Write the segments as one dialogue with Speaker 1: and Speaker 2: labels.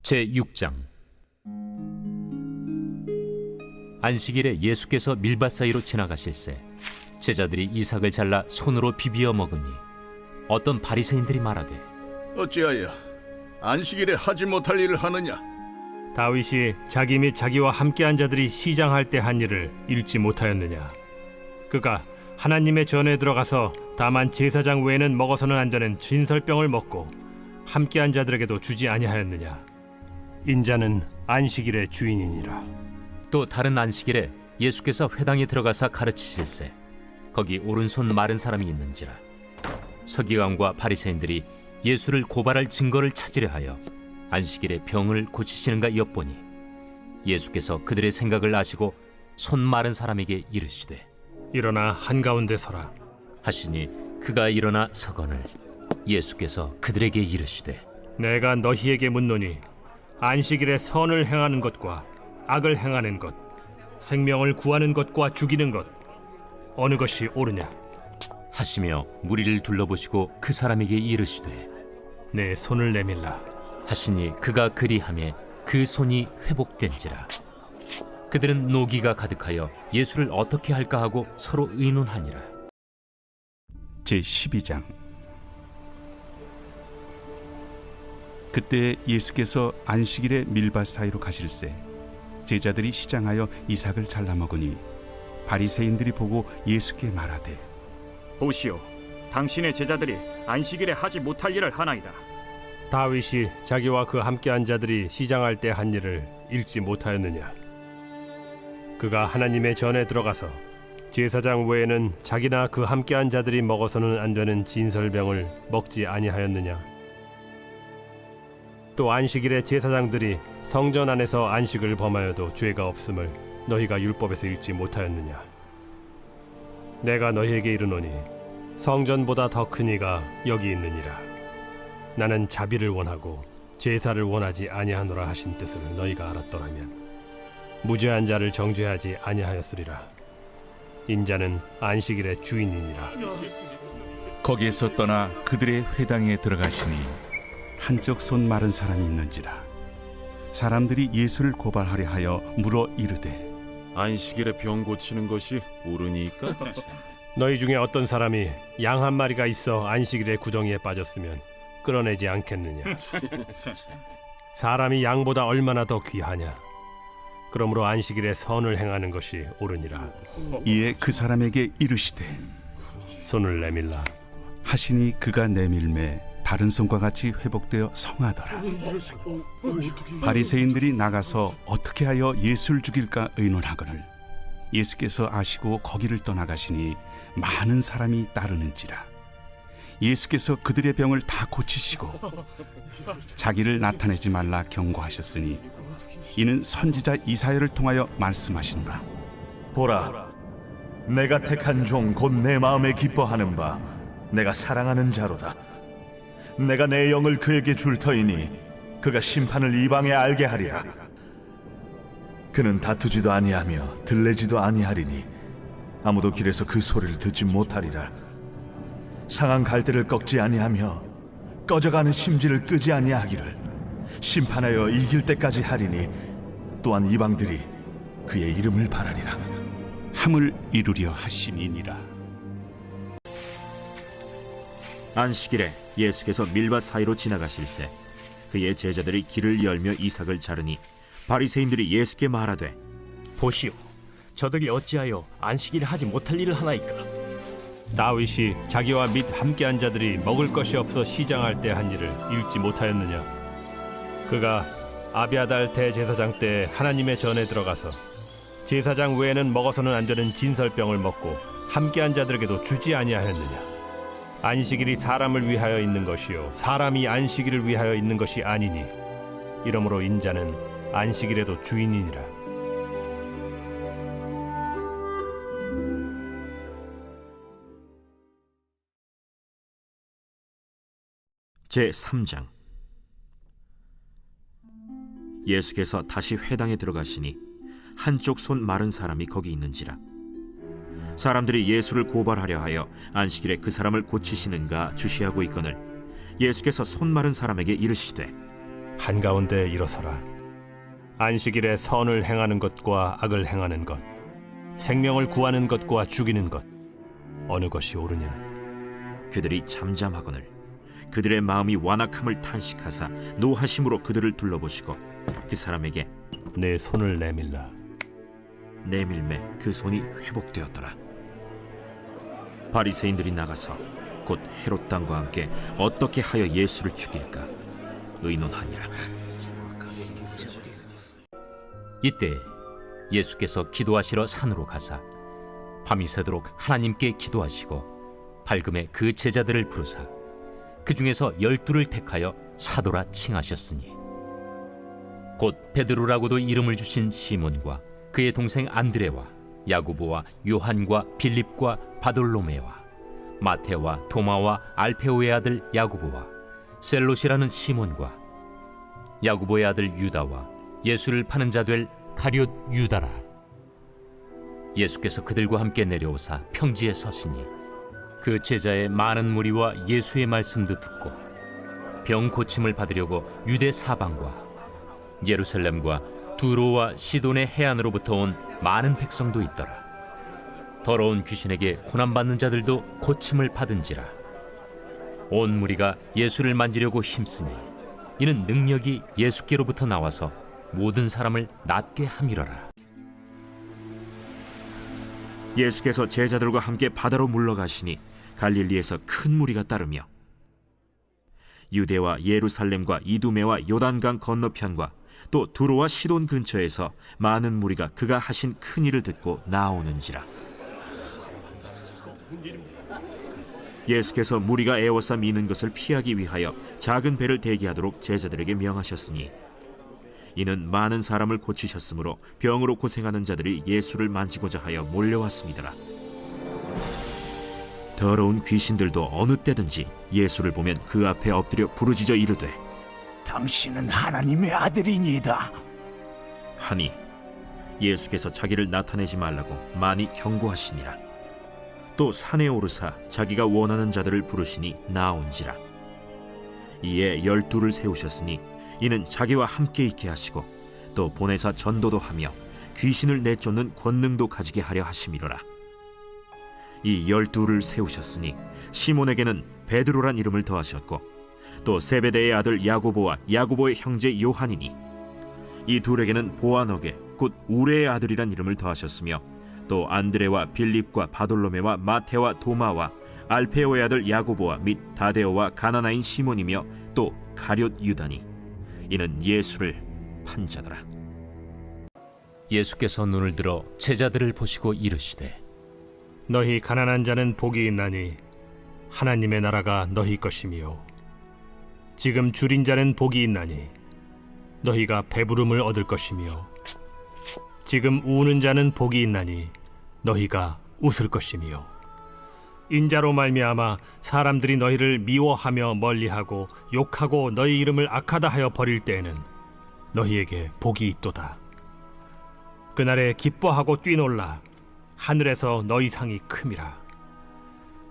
Speaker 1: 제6장. 안식일에 예수께서 밀밭 사이로 지나가실새 제자들이 이삭을 잘라 손으로 비비어 먹으니 어떤 바리새인들이 말하되,
Speaker 2: 어찌하여 안식일에 하지 못할 일을 하느냐?
Speaker 3: 다윗이 자기 및 자기와 함께한 자들이 시장할 때 한 일을 읽지 못하였느냐? 그가 하나님의 전에 들어가서 다만 제사장 외에는 먹어서는 안 되는 진설병을 먹고 함께한 자들에게도 주지 아니하였느냐? 인자는 안식일의 주인이니라.
Speaker 1: 또 다른 안식일에 예수께서 회당에 들어가사 가르치실새 거기 오른손 마른 사람이 있는지라. 서기관과 바리새인들이 예수를 고발할 증거를 찾으려 하여 안식일에 병을 고치시는가 엿보니 예수께서 그들의 생각을 아시고 손 마른 사람에게 이르시되,
Speaker 3: 일어나 한가운데 서라.
Speaker 1: 하시니 그가 일어나 서거늘 예수께서 그들에게 이르시되,
Speaker 3: 내가 너희에게 묻노니 안식일에 선을 행하는 것과 악을 행하는 것, 생명을 구하는 것과 죽이는 것, 어느 것이 옳으냐?
Speaker 1: 하시며 무리를 둘러보시고 그 사람에게 이르시되,
Speaker 3: 내 손을 내밀라.
Speaker 1: 하시니 그가 그리하매 그 손이 회복된지라. 그들은 노기가 가득하여 예수를 어떻게 할까 하고 서로 의논하니라.
Speaker 4: 제12장. 그때 예수께서 안식일에 밀밭 사이로 가실새 제자들이 시장하여 이삭을 잘라 먹으니 바리새인들이 보고 예수께 말하되,
Speaker 5: 보시오, 당신의 제자들이 안식일에 하지 못할 일을 하나이다.
Speaker 3: 다윗이 자기와 그 함께한 자들이 시장할 때 한 일을 읽지 못하였느냐? 그가 하나님의 전에 들어가서 제사장 외에는 자기나 그 함께한 자들이 먹어서는 안 되는 진설병을 먹지 아니하였느냐? 또 안식일에 제사장들이 성전 안에서 안식을 범하여도 죄가 없음을 너희가 율법에서 읽지 못하였느냐? 내가 너희에게 이르노니 성전보다 더 큰 이가 여기 있느니라. 나는 자비를 원하고 제사를 원하지 아니하노라 하신 뜻을 너희가 알았더라면 무죄한 자를 정죄하지 아니하였으리라. 인자는 안식일의 주인이니라.
Speaker 4: 거기에서 떠나 그들의 회당에 들어가시니 한쪽 손 마른 사람이 있는지라. 사람들이 예수를 고발하려 하여 물어 이르되,
Speaker 6: 안식일에 병 고치는 것이 옳으니까?
Speaker 3: 너희 중에 어떤 사람이 양 한 마리가 있어 안식일에 구덩이에 빠졌으면 끌어내지 않겠느냐? 사람이 양보다 얼마나 더 귀하냐? 그러므로 안식일에 선을 행하는 것이 옳으니라.
Speaker 4: 이에 그 사람에게 이르시되,
Speaker 3: 손을 내밀라.
Speaker 4: 하시니 그가 내밀매 다른 손과 같이 회복되어 성하더라. 바리새인들이 나가서 어떻게 하여 예수를 죽일까 의논하거늘 예수께서 아시고 거기를 떠나가시니 많은 사람이 따르는지라. 예수께서 그들의 병을 다 고치시고 자기를 나타내지 말라 경고하셨으니 이는 선지자 이사야를 통하여 말씀하시노라.
Speaker 7: 보라, 내가 택한 종 곧 내 마음에 기뻐하는 바 내가 사랑하는 자로다. 내가 내 영을 그에게 줄 터이니 그가 심판을 이방에 알게 하리라. 그는 다투지도 아니하며 들레지도 아니하리니 아무도 길에서 그 소리를 듣지 못하리라. 상한 갈대를 꺾지 아니하며 꺼져가는 심지를 끄지 아니하기를 심판하여 이길 때까지 하리니 또한 이방들이 그의 이름을 바라리라.
Speaker 4: 함을 이루려 하심이니라.
Speaker 8: 안식일에 예수께서 밀밭 사이로 지나가실새 그의 제자들이 길을 열며 이삭을 자르니 바리새인들이 예수께 말하되,
Speaker 3: 보시오, 저들이 어찌하여 안식일에 하지 못할 일을 하나이까? 다윗이 자기와 및 함께한 자들이 먹을 것이 없어 시장할 때 한 일을 읽지 못하였느냐? 그가 아비아달 대제사장 때 하나님의 전에 들어가서 제사장 외에는 먹어서는 안 되는 진설병을 먹고 함께한 자들에게도 주지 아니하였느냐? 안식일이 사람을 위하여 있는 것이요 사람이 안식일을 위하여 있는 것이 아니니 이러므로 인자는 안식일에도 주인이니라.
Speaker 8: 제3장. 예수께서 다시 회당에 들어가시니 한쪽 손 마른 사람이 거기 있는지라. 사람들이 예수를 고발하려 하여 안식일에 그 사람을 고치시는가 주시하고 있거늘 예수께서 손 마른 사람에게 이르시되,
Speaker 3: 한가운데 일어서라. 안식일에 선을 행하는 것과 악을 행하는 것, 생명을 구하는 것과 죽이는 것, 어느 것이 옳으냐?
Speaker 8: 그들이 잠잠하거늘 그들의 마음이 완악함을 탄식하사 노하심으로 그들을 둘러보시고 그 사람에게
Speaker 3: 내 손을 내밀라.
Speaker 8: 내밀매 그 손이 회복되었더라. 바리새인들이 나가서 곧 헤롯 당과 함께 어떻게 하여 예수를 죽일까 의논하니라.
Speaker 1: 이때 예수께서 기도하시러 산으로 가사 밤이 새도록 하나님께 기도하시고 밝음에 그 제자들을 부르사 그 중에서 12를 택하여 사도라 칭하셨으니 곧 베드로라고도 이름을 주신 시몬과 그의 동생 안드레와 야고보와 요한과 빌립과 바돌로메와 마테와 도마와 알페오의 아들 야고보와 셀롯이라는 시몬과 야고보의 아들 유다와 예수를 파는 자 될 가룟 유다라. 예수께서 그들과 함께 내려오사 평지에 서시니 그 제자의 많은 무리와 예수의 말씀도 듣고 병 고침을 받으려고 유대 사방과 예루살렘과 두로와 시돈의 해안으로부터 온 많은 백성도 있더라. 더러운 귀신에게 고난받는 자들도 고침을 받은지라. 온 무리가 예수를 만지려고 힘쓰니 이는 능력이 예수께로부터 나와서 모든 사람을 낫게 함이러라.
Speaker 8: 예수께서 제자들과 함께 바다로 물러가시니 갈릴리에서 큰 무리가 따르며 유대와 예루살렘과 이두메와 요단강 건너편과 또 두로와 시돈 근처에서 많은 무리가 그가 하신 큰 일을 듣고 나오는지라. 예수께서 무리가 애워싸 미는 것을 피하기 위하여 작은 배를 대기하도록 제자들에게 명하셨으니 이는 많은 사람을 고치셨으므로 병으로 고생하는 자들이 예수를 만지고자 하여 몰려왔습니다. 더러운 귀신들도 어느 때든지 예수를 보면 그 앞에 엎드려 부르짖어 이르되
Speaker 9: 당신은 하나님의 아들이니이다
Speaker 8: 하니 예수께서 자기를 나타내지 말라고 많이 경고하시니라. 또 산에 오르사 자기가 원하는 자들을 부르시니 나온지라. 이에 12를 세우셨으니 이는 자기와 함께 있게 하시고 또 보내사 전도도 하며 귀신을 내쫓는 권능도 가지게 하려 하심이로라. 이 12를 세우셨으니 시몬에게는 베드로란 이름을 더하셨고 또 세베대의 아들 야고보와 야고보의 형제 요한이니 이 둘에게는 보아너게 곧 우레의 아들이란 이름을 더하셨으며 또 안드레와 빌립과 바돌로메와 마테와 도마와 알페오의 아들 야고보와 및 다데오와 가나나인 시몬이며 또 가룟 유다니 이는 예수를 판 자더라.
Speaker 1: 예수께서 눈을 들어 제자들을 보시고 이르시되
Speaker 3: 너희 가난한 자는 복이 있나니 하나님의 나라가 너희 것이며 지금 줄인 자는 복이 있나니 너희가 배부름을 얻을 것이며 지금 우는 자는 복이 있나니 너희가 웃을 것이며 인자로 말미암아 사람들이 너희를 미워하며 멀리하고 욕하고 너희 이름을 악하다 하여 버릴 때에는 너희에게 복이 있도다. 그날에 기뻐하고 뛰놀라 하늘에서 너희 상이 큼이라.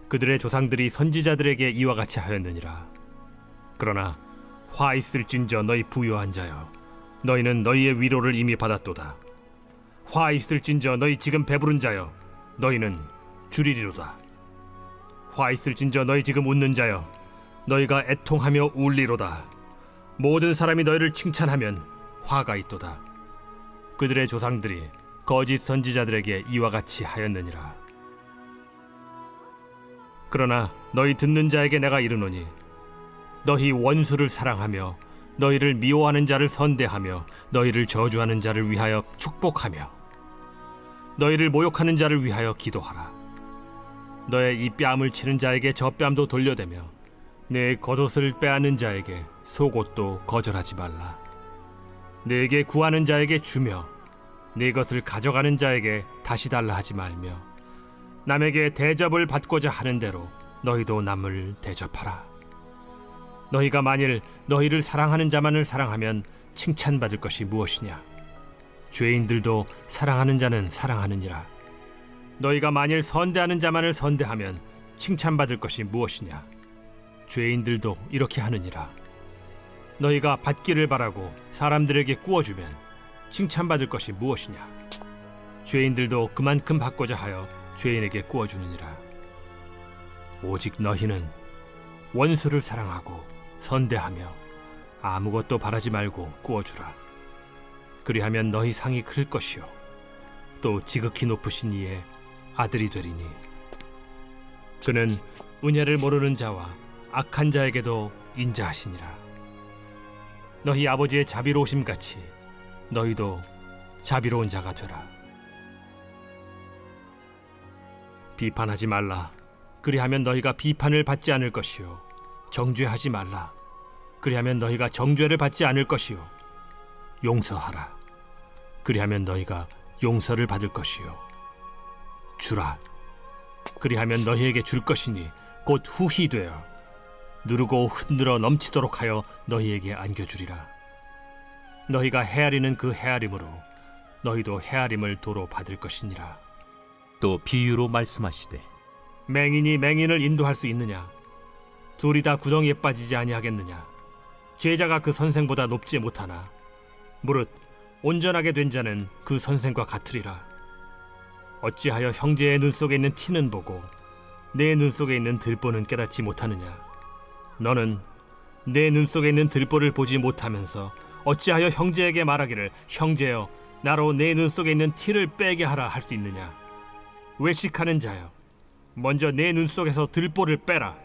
Speaker 3: 그들의 조상들이 선지자들에게 이와 같이 하였느니라. 그러나 화 있을진저 너희 부요한 자여 너희는 너희의 위로를 이미 받았도다. 화 있을진저 너희 지금 배부른 자여 너희는 줄이리로다. 화 있을진저 너희 지금 웃는 자여 너희가 애통하며 울리로다. 모든 사람이 너희를 칭찬하면 화가 있도다. 그들의 조상들이 거짓 선지자들에게 이와 같이 하였느니라. 그러나 너희 듣는 자에게 내가 이르노니 너희 원수를 사랑하며 너희를 미워하는 자를 선대하며 너희를 저주하는 자를 위하여 축복하며 너희를 모욕하는 자를 위하여 기도하라. 너의 이 뺨을 치는 자에게 저 뺨도 돌려대며 내 겉옷을 빼앗는 자에게 속옷도 거절하지 말라. 내게 구하는 자에게 주며 네 것을 가져가는 자에게 다시 달라 하지 말며 남에게 대접을 받고자 하는 대로 너희도 남을 대접하라. 너희가 만일 너희를 사랑하는 자만을 사랑하면 칭찬받을 것이 무엇이냐? 죄인들도 사랑하는 자는 사랑하느니라. 너희가 만일 선대하는 자만을 선대하면 칭찬받을 것이 무엇이냐? 죄인들도 이렇게 하느니라. 너희가 받기를 바라고 사람들에게 구워주면 칭찬받을 것이 무엇이냐? 죄인들도 그만큼 받고자 하여 죄인에게 구워주느니라. 오직 너희는 원수를 사랑하고 선대하며 아무것도 바라지 말고 구워주라. 그리하면 너희 상이 클 것이요 또 지극히 높으신 이의 아들이 되리니 그는 은혜를 모르는 자와 악한 자에게도 인자하시니라. 너희 아버지의 자비로우심 같이 너희도 자비로운 자가 되라. 비판하지 말라. 그리하면 너희가 비판을 받지 않을 것이요 정죄하지 말라. 그리하면 너희가 정죄를 받지 않을 것이요 용서하라. 그리하면 너희가 용서를 받을 것이요 주라. 그리하면 너희에게 줄 것이니 곧 후히 되어 누르고 흔들어 넘치도록 하여 너희에게 안겨주리라. 너희가 헤아리는 그 헤아림으로 너희도 헤아림을 도로 받을 것이니라.
Speaker 1: 또 비유로 말씀하시되
Speaker 3: 맹인이 맹인을 인도할 수 있느냐? 둘이 다 구덩이에 빠지지 아니하겠느냐? 제자가 그 선생보다 높지 못하나 무릇 온전하게 된 자는 그 선생과 같으리라. 어찌하여 형제의 눈 속에 있는 티는 보고 내 눈 속에 있는 들보는 깨닫지 못하느냐? 너는 내 눈 속에 있는 들보를 보지 못하면서 어찌하여 형제에게 말하기를 형제여 나로 내 눈 속에 있는 티를 빼게 하라 할 수 있느냐? 외식하는 자여 먼저 내 눈 속에서 들보를 빼라.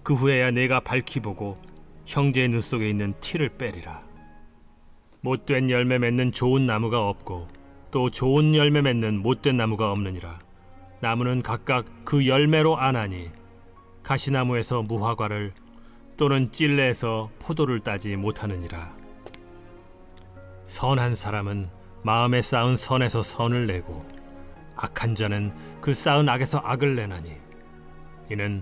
Speaker 3: 그 후에야 내가 밝히 보고 형제의 눈 속에 있는 티를 빼리라. 못된 열매 맺는 좋은 나무가 없고 또 좋은 열매 맺는 못된 나무가 없느니라. 나무는 각각 그 열매로 아나니 가시나무에서 무화과를 또는 찔레에서 포도를 따지 못하느니라. 선한 사람은 마음에 쌓은 선에서 선을 내고 악한 자는 그 쌓은 악에서 악을 내나니 이는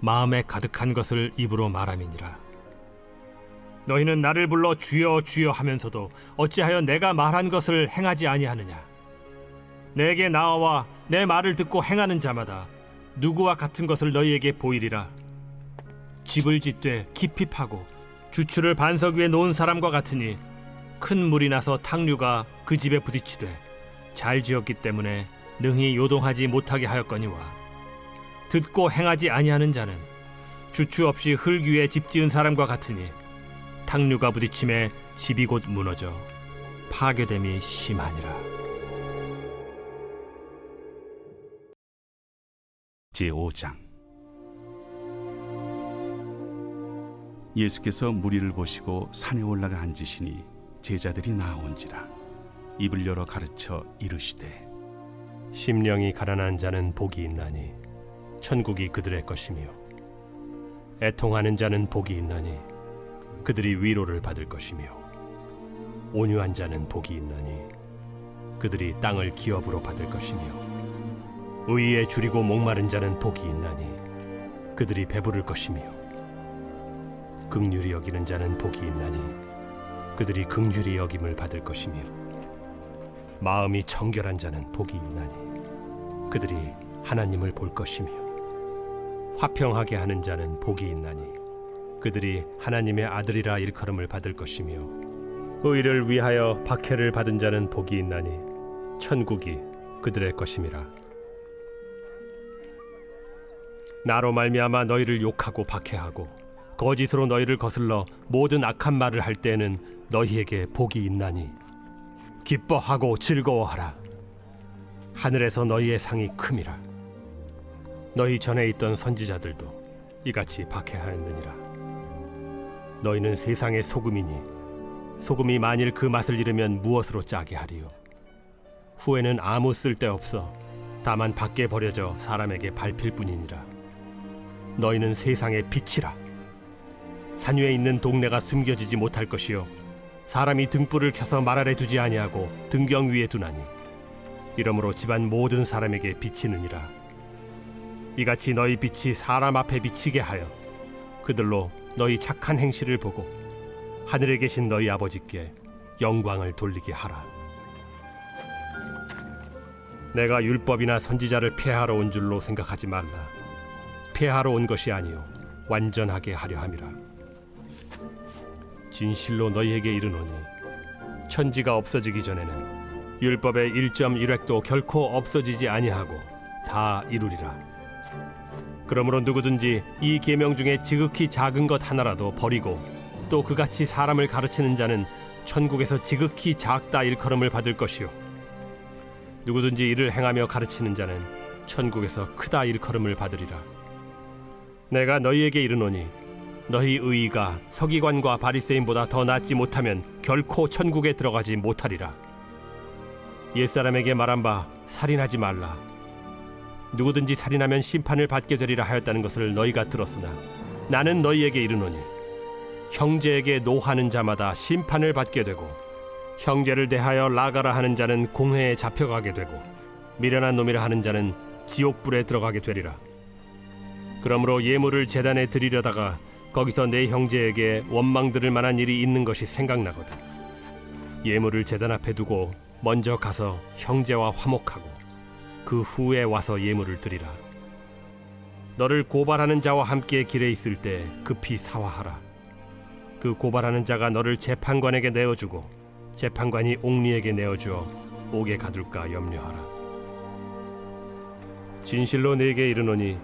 Speaker 3: 마음에 가득한 것을 입으로 말함이니라. 너희는 나를 불러 주여 주여 하면서도 어찌하여 내가 말한 것을 행하지 아니하느냐? 내게 나와 내 말을 듣고 행하는 자마다 누구와 같은 것을 너희에게 보이리라. 집을 짓되 깊이 파고 주추를 반석 위에 놓은 사람과 같으니 큰 물이 나서 탕류가 그 집에 부딪히되 잘 지었기 때문에 능히 요동하지 못하게 하였거니와 듣고 행하지 아니하는 자는 주추 없이 흙 위에 집 지은 사람과 같으니 탕류가 부딪힘에 집이 곧 무너져 파괴됨이 심하니라.
Speaker 4: 제5장 예수께서 무리를 보시고 산에 올라가 앉으시니 제자들이 나온지라. 입을 열어 가르쳐 이르시되
Speaker 3: 심령이 가난한 자는 복이 있나니 천국이 그들의 것이며 애통하는 자는 복이 있나니 그들이 위로를 받을 것이며 온유한 자는 복이 있나니 그들이 땅을 기업으로 받을 것이며 의에 줄이고 목마른 자는 복이 있나니 그들이 배부를 것이며 긍휼히 여기는 자는 복이 있나니 그들이 긍휼히 여김을 받을 것이며 마음이 청결한 자는 복이 있나니 그들이 하나님을 볼 것이며 화평하게 하는 자는 복이 있나니 그들이 하나님의 아들이라 일컬음을 받을 것이며 의를 위하여 박해를 받은 자는 복이 있나니 천국이 그들의 것임이라. 나로 말미암아 너희를 욕하고 박해하고 거짓으로 너희를 거슬러 모든 악한 말을 할 때에는 너희에게 복이 있나니 기뻐하고 즐거워하라. 하늘에서 너희의 상이 큼이라. 너희 전에 있던 선지자들도 이같이 박해하였느니라. 너희는 세상의 소금이니 소금이 만일 그 맛을 잃으면 무엇으로 짜게 하리요? 후에는 아무 쓸데없어 다만 밖에 버려져 사람에게 밟힐 뿐이니라. 너희는 세상의 빛이라. 산 위에 있는 동네가 숨겨지지 못할 것이요 사람이 등불을 켜서 말 아래 두지 아니하고 등경 위에 두나니 이러므로 집안 모든 사람에게 비치느니라. 이같이 너희 빛이 사람 앞에 비치게 하여 그들로 너희 착한 행실을 보고 하늘에 계신 너희 아버지께 영광을 돌리게 하라. 내가 율법이나 선지자를 폐하러 온 줄로 생각하지 말라. 폐하러 온 것이 아니요 완전하게 하려 함이라. 진실로 너희에게 이르노니 천지가 없어지기 전에는 율법의 1.1획도 결코 없어지지 아니하고 다 이루리라. 그러므로 누구든지 이 계명 중에 지극히 작은 것 하나라도 버리고 또 그같이 사람을 가르치는 자는 천국에서 지극히 작다 일컬음을 받을 것이요 누구든지 이를 행하며 가르치는 자는 천국에서 크다 일컬음을 받으리라. 내가 너희에게 이르노니 너희 의의가 서기관과 바리새인보다 더 낫지 못하면 결코 천국에 들어가지 못하리라. 옛사람에게 말한 바 살인하지 말라. 누구든지 살인하면 심판을 받게 되리라 하였다는 것을 너희가 들었으나 나는 너희에게 이르노니 형제에게 노하는 자마다 심판을 받게 되고 형제를 대하여 나가라 하는 자는 공회에 잡혀가게 되고 미련한 놈이라 하는 자는 지옥불에 들어가게 되리라. 그러므로 예물을 제단에 드리려다가 거기서 내 형제에게 원망 들을 만한 일이 있는 것이 생각나거든. 예물을 제단 앞에 두고 먼저 가서 형제와 화목하고 그 후에 와서 예물을 드리라. 너를 고발하는 자와 함께 길에 있을 때 급히 사화하라. 그 고발하는 자가 너를 재판관에게 내어주고 재판관이 옥리에게 내어주어 옥에 가둘까 염려하라. 진실로 네게 이르노니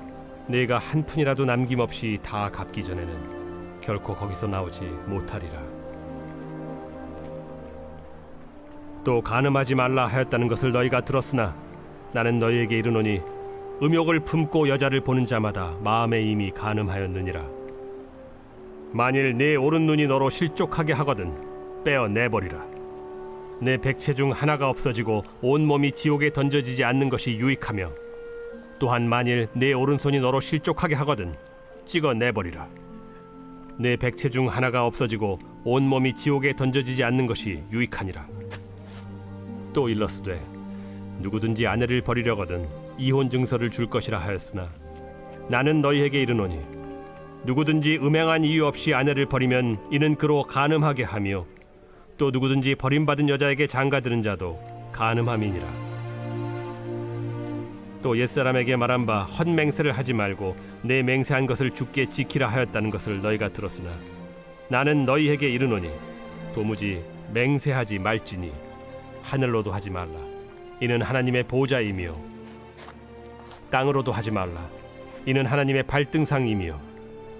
Speaker 3: 네가 한 푼이라도 남김없이 다 갚기 전에는 결코 거기서 나오지 못하리라. 또 간음하지 말라 하였다는 것을 너희가 들었으나 나는 너희에게 이르노니 음욕을 품고 여자를 보는 자마다 마음에 이미 간음하였느니라. 만일 네 오른눈이 너로 실족하게 하거든 빼어 내버리라. 내 백체 중 하나가 없어지고 온몸이 지옥에 던져지지 않는 것이 유익하며 또한 만일 내 오른손이 너로 실족하게 하거든 찍어 내버리라. 내 백체 중 하나가 없어지고 온몸이 지옥에 던져지지 않는 것이 유익하니라. 또 일러스되 누구든지 아내를 버리려거든 이혼 증서를 줄 것이라 하였으나 나는 너희에게 이르노니 누구든지 음행한 이유 없이 아내를 버리면 이는 그로 간음하게 하며 또 누구든지 버림받은 여자에게 장가드는 자도 간음함이니라. 또 옛사람에게 말한 바 헛맹세를 하지 말고 내 맹세한 것을 주께 지키라 하였다는 것을 너희가 들었으나 나는 너희에게 이르노니 도무지 맹세하지 말지니 하늘로도 하지 말라. 이는 하나님의 보좌이며 땅으로도 하지 말라. 이는 하나님의 발등상이며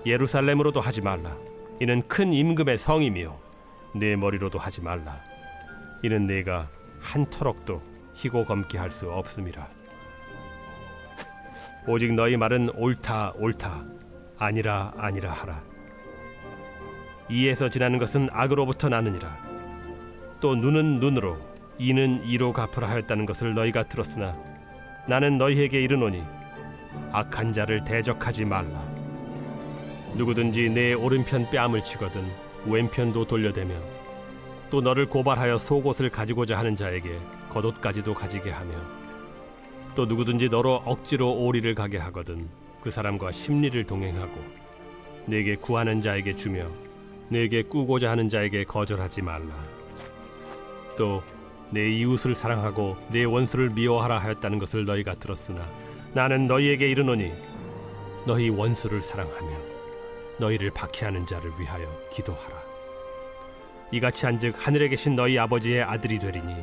Speaker 3: 예루살렘으로도 하지 말라. 이는 큰 임금의 성이며 내 머리로도 하지 말라. 이는 내가 한 터럭도 희고 검게 할 수 없음이라. 오직 너희 말은 옳다 옳다 아니라 아니라 하라. 이에서 지나는 것은 악으로부터 나느니라. 또 눈은 눈으로 이는 이로 갚으라 하였다는 것을 너희가 들었으나 나는 너희에게 이르노니 악한 자를 대적하지 말라. 누구든지 내 오른편 뺨을 치거든 왼편도 돌려대며 또 너를 고발하여 속옷을 가지고자 하는 자에게 겉옷까지도 가지게 하며 또 누구든지 너로 억지로 오리를 가게 하거든 그 사람과 심리를 동행하고 내게 구하는 자에게 주며 내게 꾸고자 하는 자에게 거절하지 말라. 또 내 이웃을 사랑하고 내 원수를 미워하라 하였다는 것을 너희가 들었으나 나는 너희에게 이르노니 너희 원수를 사랑하며 너희를 박해하는 자를 위하여 기도하라. 이같이 한즉 하늘에 계신 너희 아버지의 아들이 되리니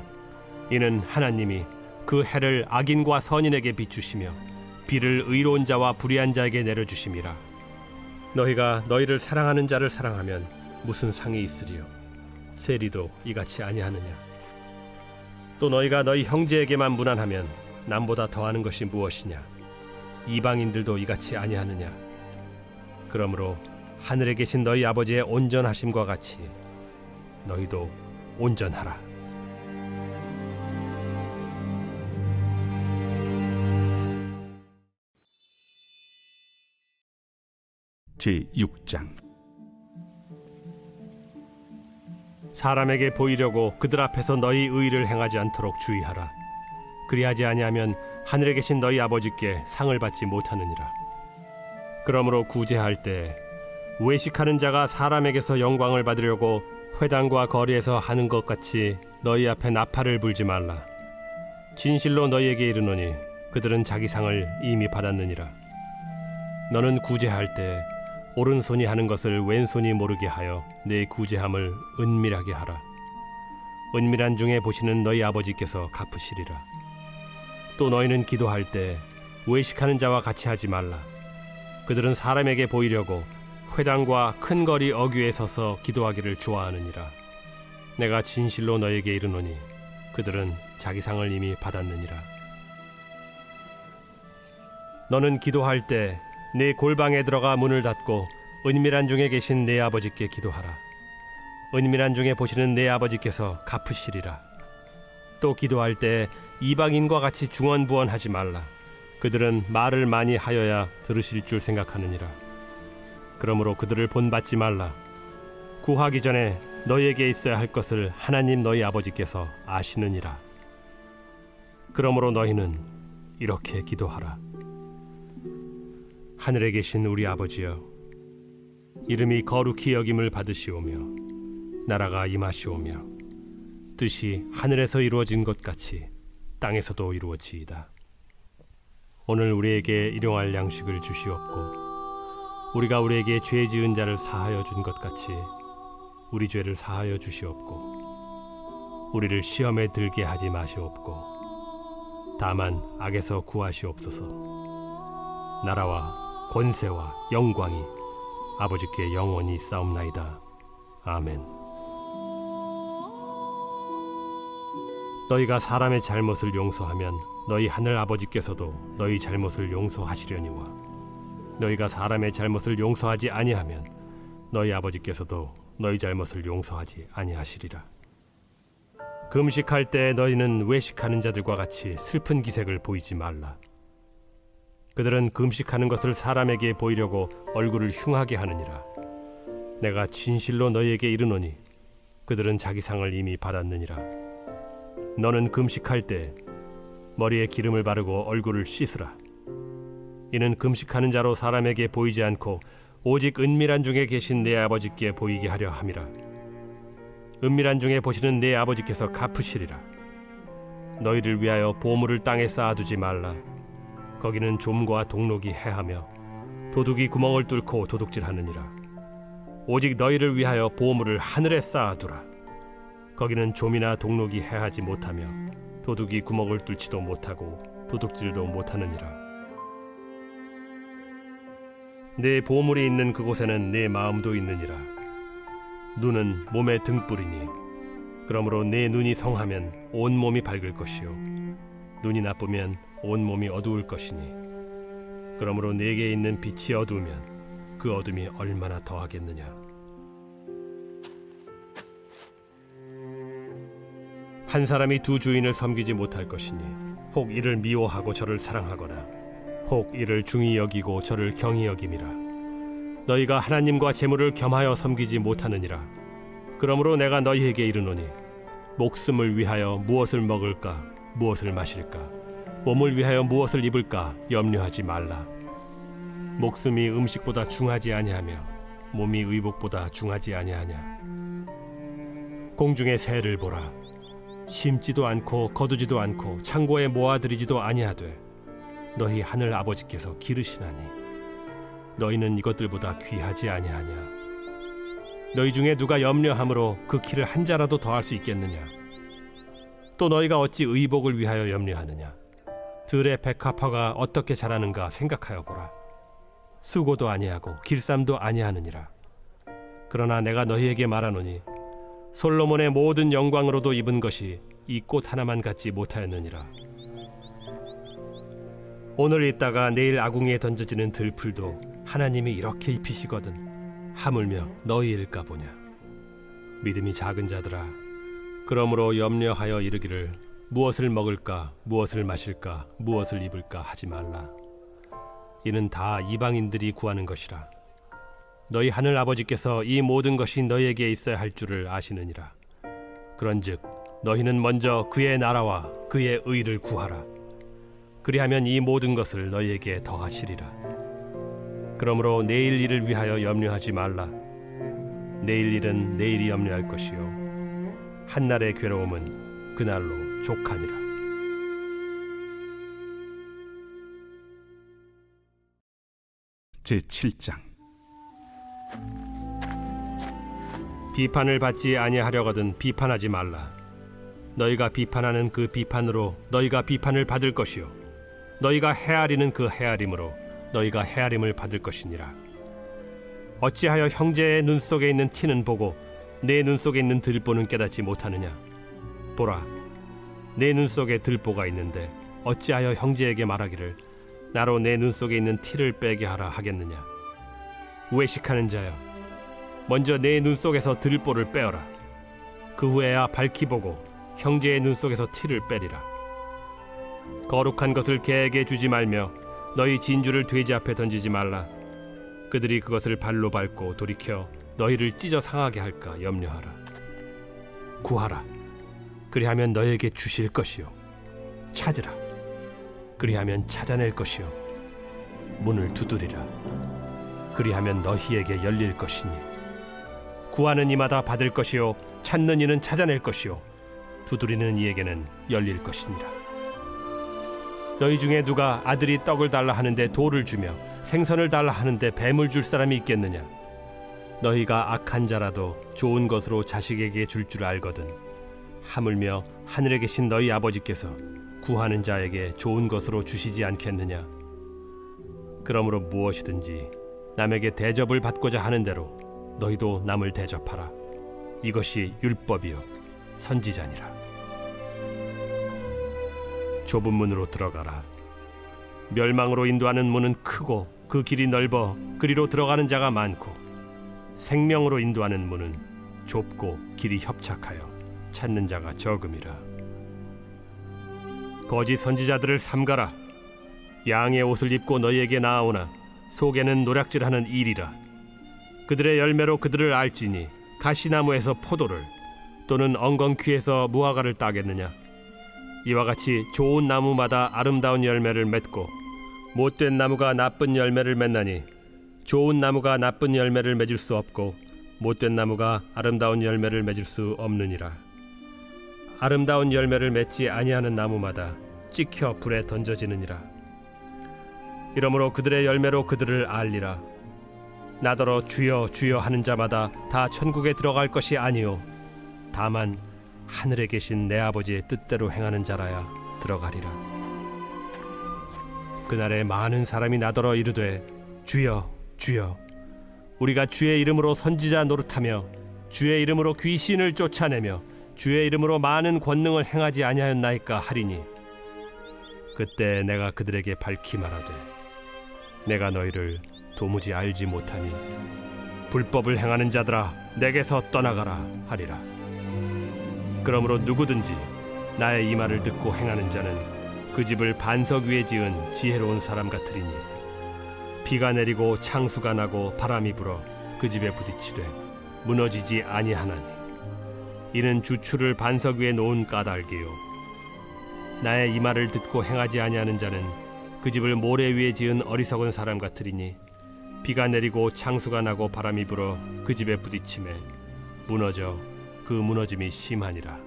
Speaker 3: 이는 하나님이 그 해를 악인과 선인에게 비추시며 비를 의로운 자와 불의한 자에게 내려주심이라. 너희가 너희를 사랑하는 자를 사랑하면 무슨 상이 있으리요? 세리도 이같이 아니하느냐? 또 너희가 너희 형제에게만 무난하면 남보다 더하는 것이 무엇이냐? 이방인들도 이같이 아니하느냐? 그러므로 하늘에 계신 너희 아버지의 온전하심과 같이 너희도 온전하라.
Speaker 4: 제6장.
Speaker 3: 사람에게 보이려고 그들 앞에서 너희 의를 행하지 않도록 주의하라. 그리하지 아니하면 하늘에 계신 너희 아버지께 상을 받지 못하느니라. 그러므로 구제할 때 외식하는 자가 사람에게서 영광을 받으려고 회당과 거리에서 하는 것 같이 너희 앞에 나팔을 불지 말라. 진실로 너희에게 이르노니 그들은 자기 상을 이미 받았느니라. 너는 구제할 때 오른손이 하는 것을 왼손이 모르게 하여 내 구제함을 은밀하게 하라. 은밀한 중에 보시는 너희 아버지께서 갚으시리라. 또 너희는 기도할 때 외식하는 자와 같이 하지 말라. 그들은 사람에게 보이려고 회당과 큰 거리 어귀에 서서 기도하기를 좋아하느니라. 내가 진실로 너에게 이르노니 그들은 자기 상을 이미 받았느니라. 너는 기도할 때 네 골방에 들어가 문을 닫고 은밀한 중에 계신 네 아버지께 기도하라. 은밀한 중에 보시는 네 아버지께서 갚으시리라. 또 기도할 때 이방인과 같이 중언부언하지 말라. 그들은 말을 많이 하여야 들으실 줄 생각하느니라. 그러므로 그들을 본받지 말라. 구하기 전에 너희에게 있어야 할 것을 하나님 너희 아버지께서 아시느니라. 그러므로 너희는 이렇게 기도하라. 하늘에 계신 우리 아버지여, 이름이 거룩히 여김을 받으시오며 나라가 임하시오며 뜻이 하늘에서 이루어진 것 같이 땅에서도 이루어지이다. 오늘 우리에게 일용할 양식을 주시옵고 우리가 우리에게 죄 지은 자를 사하여 준 것 같이 우리 죄를 사하여 주시옵고 우리를 시험에 들게 하지 마시옵고 다만 악에서 구하시옵소서. 나라와 권세와 영광이 아버지께 영원히 있사옵나이다. 아멘. 너희가 사람의 잘못을 용서하면 너희 하늘 아버지께서도 너희 잘못을 용서하시려니와 너희가 사람의 잘못을 용서하지 아니하면 너희 아버지께서도 너희 잘못을 용서하지 아니하시리라. 금식할 때 너희는 외식하는 자들과 같이 슬픈 기색을 보이지 말라. 그들은 금식하는 것을 사람에게 보이려고 얼굴을 흉하게 하느니라. 내가 진실로 너희에게 이르노니 그들은 자기 상을 이미 받았느니라. 너는 금식할 때 머리에 기름을 바르고 얼굴을 씻으라. 이는 금식하는 자로 사람에게 보이지 않고 오직 은밀한 중에 계신 내 아버지께 보이게 하려 함이라. 은밀한 중에 보시는 내 아버지께서 갚으시리라. 너희를 위하여 보물을 땅에 쌓아두지 말라. 거기는 좀과 동록이 해하며 도둑이 구멍을 뚫고 도둑질하느니라. 오직 너희를 위하여 보물을 하늘에 쌓아두라. 거기는 좀이나 동록이 해하지 못하며 도둑이 구멍을 뚫지도 못하고 도둑질도 못하느니라. 내 보물이 있는 그곳에는 내 마음도 있느니라. 눈은 몸의 등불이니 그러므로 내 눈이 성하면 온 몸이 밝을 것이요 눈이 나쁘면 온 몸이 어두울 것이니 그러므로 내게 있는 빛이 어두우면 그 어둠이 얼마나 더하겠느냐. 한 사람이 두 주인을 섬기지 못할 것이니 혹 이를 미워하고 저를 사랑하거나 혹 이를 중히 여기고 저를 경히 여김이라. 너희가 하나님과 재물을 겸하여 섬기지 못하느니라. 그러므로 내가 너희에게 이르노니 목숨을 위하여 무엇을 먹을까 무엇을 마실까 몸을 위하여 무엇을 입을까 염려하지 말라. 목숨이 음식보다 중하지 아니하며 몸이 의복보다 중하지 아니하냐. 공중의 새를 보라. 심지도 않고 거두지도 않고 창고에 모아들이지도 아니하되 너희 하늘 아버지께서 기르시나니 너희는 이것들보다 귀하지 아니하냐. 너희 중에 누가 염려함으로 그 키를 한 자라도 더할 수 있겠느냐. 또 너희가 어찌 의복을 위하여 염려하느냐. 들의 백합화가 어떻게 자라는가 생각하여 보라. 수고도 아니하고 길쌈도 아니하느니라. 그러나 내가 너희에게 말하노니 솔로몬의 모든 영광으로도 입은 것이 이 꽃 하나만 갖지 못하였느니라. 오늘 있다가 내일 아궁이에 던져지는 들풀도 하나님이 이렇게 입히시거든 하물며 너희일까 보냐. 믿음이 작은 자들아, 그러므로 염려하여 이르기를 무엇을 먹을까 무엇을 마실까 무엇을 입을까 하지 말라. 이는 다 이방인들이 구하는 것이라. 너희 하늘 아버지께서 이 모든 것이 너희에게 있어야 할 줄을 아시느니라. 그런즉 너희는 먼저 그의 나라와 그의 의를 구하라. 그리하면 이 모든 것을 너희에게 더하시리라. 그러므로 내일 일을 위하여 염려하지 말라. 내일 일은 내일이 염려할 것이요 한날의 괴로움은 그날로 족하니라.
Speaker 4: 제7장.
Speaker 3: 비판을 받지 아니하려거든 비판하지 말라. 너희가 비판하는 그 비판으로 너희가 비판을 받을 것이요 너희가 헤아리는 그 헤아림으로 너희가 헤아림을 받을 것이니라. 어찌하여 형제의 눈 속에 있는 티는 보고 내 눈 속에 있는 들보는 깨닫지 못하느냐? 보라, 내 눈 속에 들보가 있는데 어찌하여 형제에게 말하기를 나로 내 눈 속에 있는 티를 빼게 하라 하겠느냐? 외식하는 자여, 먼저 내 눈 속에서 들보를 빼어라. 그 후에야 밝히 보고 형제의 눈 속에서 티를 빼리라. 거룩한 것을 개에게 주지 말며 너희 진주를 돼지 앞에 던지지 말라. 그들이 그것을 발로 밟고 돌이켜 너희를 찢어 상하게 할까 염려하라. 구하라, 그리하면 너희에게 주실 것이요 찾으라, 그리하면 찾아낼 것이요 문을 두드리라, 그리하면 너희에게 열릴 것이니 구하는 이마다 받을 것이요 찾는 이는 찾아낼 것이요 두드리는 이에게는 열릴 것이니라. 너희 중에 누가 아들이 떡을 달라 하는데 돌을 주며 생선을 달라 하는데 뱀을 줄 사람이 있겠느냐? 너희가 악한 자라도 좋은 것으로 자식에게 줄 줄 알거든. 하물며 하늘에 계신 너희 아버지께서 구하는 자에게 좋은 것으로 주시지 않겠느냐? 그러므로 무엇이든지 남에게 대접을 받고자 하는 대로 너희도 남을 대접하라. 이것이 율법이요 선지자니라. 좁은 문으로 들어가라. 멸망으로 인도하는 문은 크고 그 길이 넓어 그리로 들어가는 자가 많고 생명으로 인도하는 문은 좁고 길이 협착하여 찾는 자가 적음이라. 거짓 선지자들을 삼가라. 양의 옷을 입고 너희에게 나아오나 속에는 노략질하는 일이라. 그들의 열매로 그들을 알지니 가시나무에서 포도를 또는 엉겅퀴에서 무화과를 따겠느냐? 이와 같이 좋은 나무마다 아름다운 열매를 맺고 못된 나무가 나쁜 열매를 맺나니 좋은 나무가 나쁜 열매를 맺을 수 없고 못된 나무가 아름다운 열매를 맺을 수 없느니라. 아름다운 열매를 맺지 아니하는 나무마다 찍혀 불에 던져지느니라. 이러므로 그들의 열매로 그들을 알리라. 나더러 주여 주여 하는 자마다 다 천국에 들어갈 것이 아니요 다만 하늘에 계신 내 아버지의 뜻대로 행하는 자라야 들어가리라. 그날에 많은 사람이 나더러 이르되 주여 주여 우리가 주의 이름으로 선지자 노릇하며 주의 이름으로 귀신을 쫓아내며 주의 이름으로 많은 권능을 행하지 아니하였나이까 하리니 그때 내가 그들에게 밝히 말하되 내가 너희를 도무지 알지 못하니 불법을 행하는 자들아 내게서 떠나가라 하리라. 그러므로 누구든지 나의 이 말을 듣고 행하는 자는 그 집을 반석 위에 지은 지혜로운 사람 같으리니 비가 내리고 창수가 나고 바람이 불어 그 집에 부딪히되 무너지지 아니하나니 이는 주추를 반석 위에 놓은 까닭이요 나의 이 말을 듣고 행하지 아니하는 자는 그 집을 모래 위에 지은 어리석은 사람 같으리니 비가 내리고 창수가 나고 바람이 불어 그 집에 부딪히매 무너져 그 무너짐이 심하니라.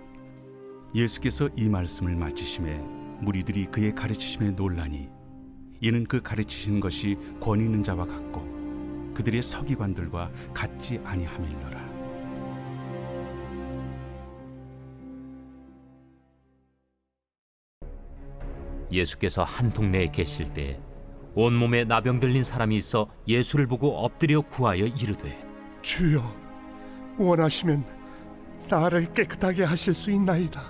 Speaker 4: 예수께서 이 말씀을 마치심에 무리들이 그의 가르치심에 놀라니 이는 그 가르치신 것이 권위 있는 자와 같고 그들의 서기관들과 같지 아니함일러라.
Speaker 1: 예수께서 한 동네에 계실 때 온몸에 나병 들린 사람이 있어 예수를 보고 엎드려 구하여 이르되
Speaker 10: 주여 원하시면 나를 깨끗하게 하실 수 있나이다.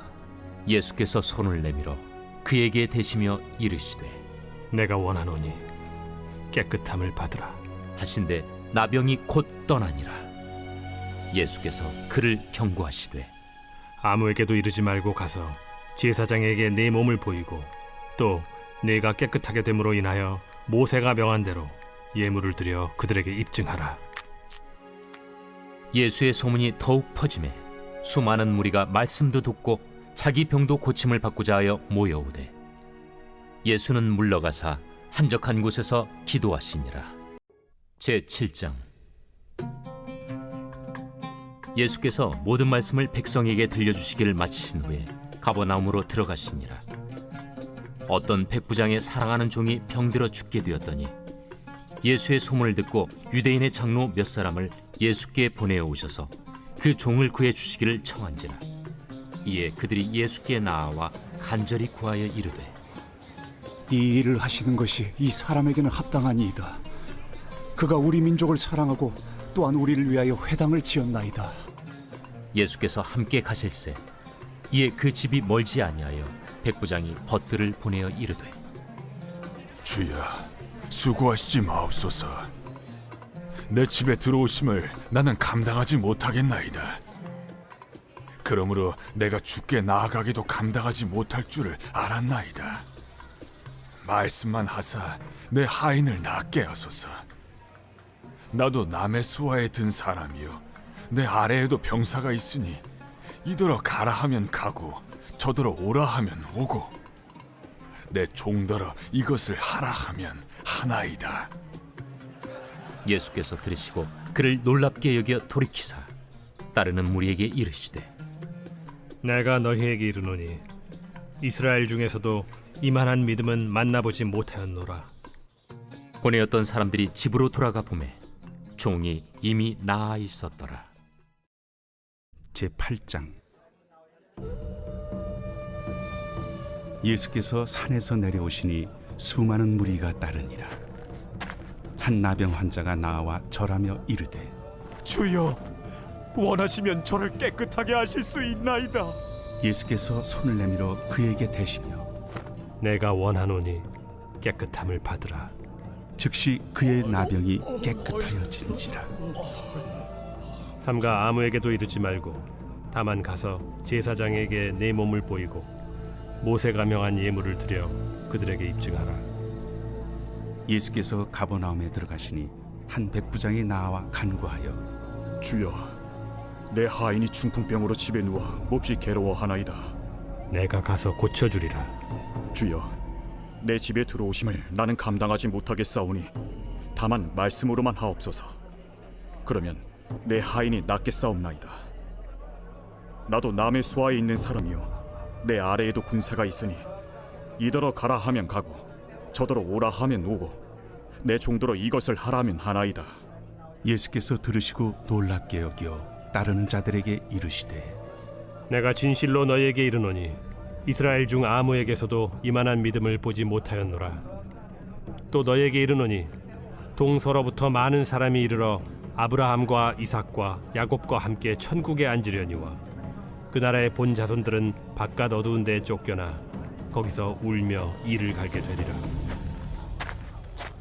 Speaker 1: 예수께서 손을 내밀어 그에게 대시며 이르시되
Speaker 3: 내가 원하노니 깨끗함을 받으라
Speaker 1: 하신대 나병이 곧 떠나니라. 예수께서 그를 경고하시되
Speaker 3: 아무에게도 이르지 말고 가서 제사장에게 내 몸을 보이고 또 내가 깨끗하게 됨으로 인하여 모세가 명한 대로 예물을 드려 그들에게 입증하라.
Speaker 1: 예수의 소문이 더욱 퍼지매 수많은 무리가 말씀도 듣고 자기 병도 고침을 받고자 하여 모여오되 예수는 물러가사 한적한 곳에서 기도하시니라. 제7장 예수께서 모든 말씀을 백성에게 들려주시기를 마치신 후에 가버나움으로 들어가시니라. 어떤 백부장의 사랑하는 종이 병들어 죽게 되었더니 예수의 소문을 듣고 유대인의 장로 몇 사람을 예수께 보내어 오셔서 그 종을 구해 주시기를 청한지라. 이에 그들이 예수께 나아와 간절히 구하여 이르되
Speaker 9: 이 일을 하시는 것이 이 사람에게는 합당하니이다. 그가 우리 민족을 사랑하고 또한 우리를 위하여 회당을 지었나이다.
Speaker 1: 예수께서 함께 가실새 이에 그 집이 멀지 아니하여 백부장이 벗들을 보내어 이르되
Speaker 10: 주여, 수고하시지 마옵소서. 내 집에 들어오심을 나는 감당하지 못하겠나이다. 그러므로 내가 주께 나아가기도 감당하지 못할 줄을 알았나이다. 말씀만 하사 내 하인을 낫게 하소서. 나도 남의 수하에 든 사람이요 내 아래에도 병사가 있으니 이더러 가라 하면 가고 저더러 오라 하면 오고 내 종더러 이것을 하라 하면 하나이다.
Speaker 1: 예수께서 들으시고 그를 놀랍게 여겨 돌이키사 따르는 무리에게 이르시되
Speaker 3: 내가 너희에게 이르노니 이스라엘 중에서도 이만한 믿음은 만나보지 못하였노라.
Speaker 1: 보내었던 사람들이 집으로 돌아가 보매 종이 이미 나아 있었더라.
Speaker 4: 제8장. 예수께서 산에서 내려오시니 수많은 무리가 따르니라. 한 나병 환자가 나와 절하며 이르되
Speaker 5: 주여, 원하시면 저를 깨끗하게 하실 수 있나이다.
Speaker 4: 예수께서 손을 내밀어 그에게 대시며
Speaker 3: 내가 원하노니 깨끗함을 받으라.
Speaker 4: 즉시 그의 나병이 깨끗하여진지라.
Speaker 3: 삼가 아무에게도 이르지 말고 다만 가서 제사장에게 내 몸을 보이고 모세가 명한 예물을 드려 그들에게 입증하라.
Speaker 4: 예수께서 가버나움에 들어가시니 한 백부장이 나와 간구하여
Speaker 5: 주여, 내 하인이 중풍병으로 집에 누워 몹시 괴로워하나이다.
Speaker 3: 내가 가서 고쳐주리라.
Speaker 5: 주여, 내 집에 들어오심을 나는 감당하지 못하겠사오니 다만 말씀으로만 하옵소서. 그러면 내 하인이 낫겠사옵나이다. 나도 남의 수하에 있는 사람이요 내 아래에도 군사가 있으니 이더러 가라 하면 가고 저더러 오라 하면 오고 내 종더러 이것을 하라 하면 하나이다.
Speaker 4: 예수께서 들으시고 놀랍게 여겨 따르는 자들에게 이르시되
Speaker 3: 내가 진실로 너희에게 이르노니 이스라엘 중 아무에게서도 이만한 믿음을 보지 못하였노라. 또 너희에게 이르노니 동서로부터 많은 사람이 이르러 아브라함과 이삭과 야곱과 함께 천국에 앉으려니와 그 나라의 본 자손들은 바깥 어두운 데에 쫓겨나 거기서 울며 이를 갈게 되리라.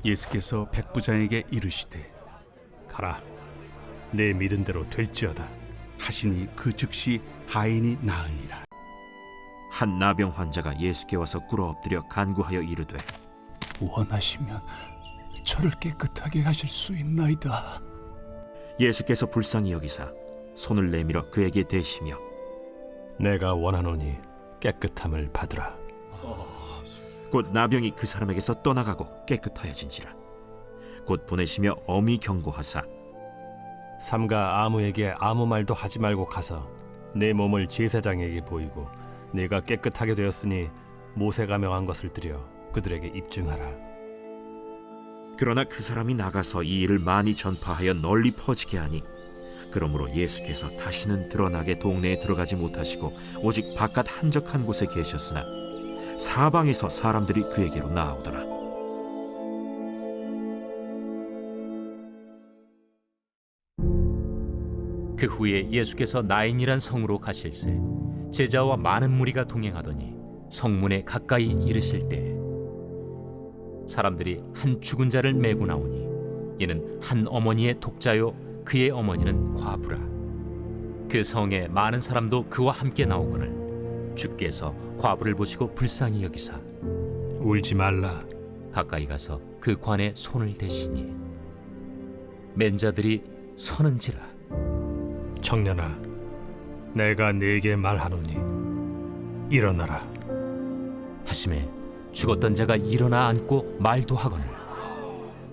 Speaker 4: 예수께서 백부장에게 이르시되
Speaker 3: 가라, 내 믿은 대로 될지어다
Speaker 4: 하시니 그 즉시 하인이 나으니라.
Speaker 8: 한 나병 환자가 예수께 와서 꿇어 엎드려 간구하여 이르되
Speaker 9: 원하시면 저를 깨끗하게 하실 수 있나이다.
Speaker 8: 예수께서 불쌍히 여기사 손을 내밀어 그에게 대시며
Speaker 3: 내가 원하노니 깨끗함을 받으라.
Speaker 8: 곧 나병이 그 사람에게서 떠나가고 깨끗하여진지라. 곧 보내시며 엄히 경고하사
Speaker 3: 삼가 아무에게 아무 말도 하지 말고 가서 내 몸을 제사장에게 보이고 내가 깨끗하게 되었으니 모세가 명한 것을 드려 그들에게 입증하라.
Speaker 8: 그러나 그 사람이 나가서 이 일을 많이 전파하여 널리 퍼지게 하니 그러므로 예수께서 다시는 드러나게 동네에 들어가지 못하시고 오직 바깥 한적한 곳에 계셨으나 사방에서 사람들이 그에게로 나아오더라.
Speaker 1: 그 후에 예수께서 나인이란 성으로 가실새 제자와 많은 무리가 동행하더니 성문에 가까이 이르실 때 사람들이 한 죽은 자를 메고 나오니 이는 한 어머니의 독자요 그의 어머니는 과부라. 그 성에 많은 사람도 그와 함께 나오거늘 주께서 과부를 보시고 불쌍히 여기사
Speaker 3: 울지 말라.
Speaker 1: 가까이 가서 그 관에 손을 대시니 맨 자들이 서는지라.
Speaker 3: 청년아, 내가 네게 말하노니 일어나라
Speaker 1: 하심에 죽었던 자가 일어나 앉고 말도 하거늘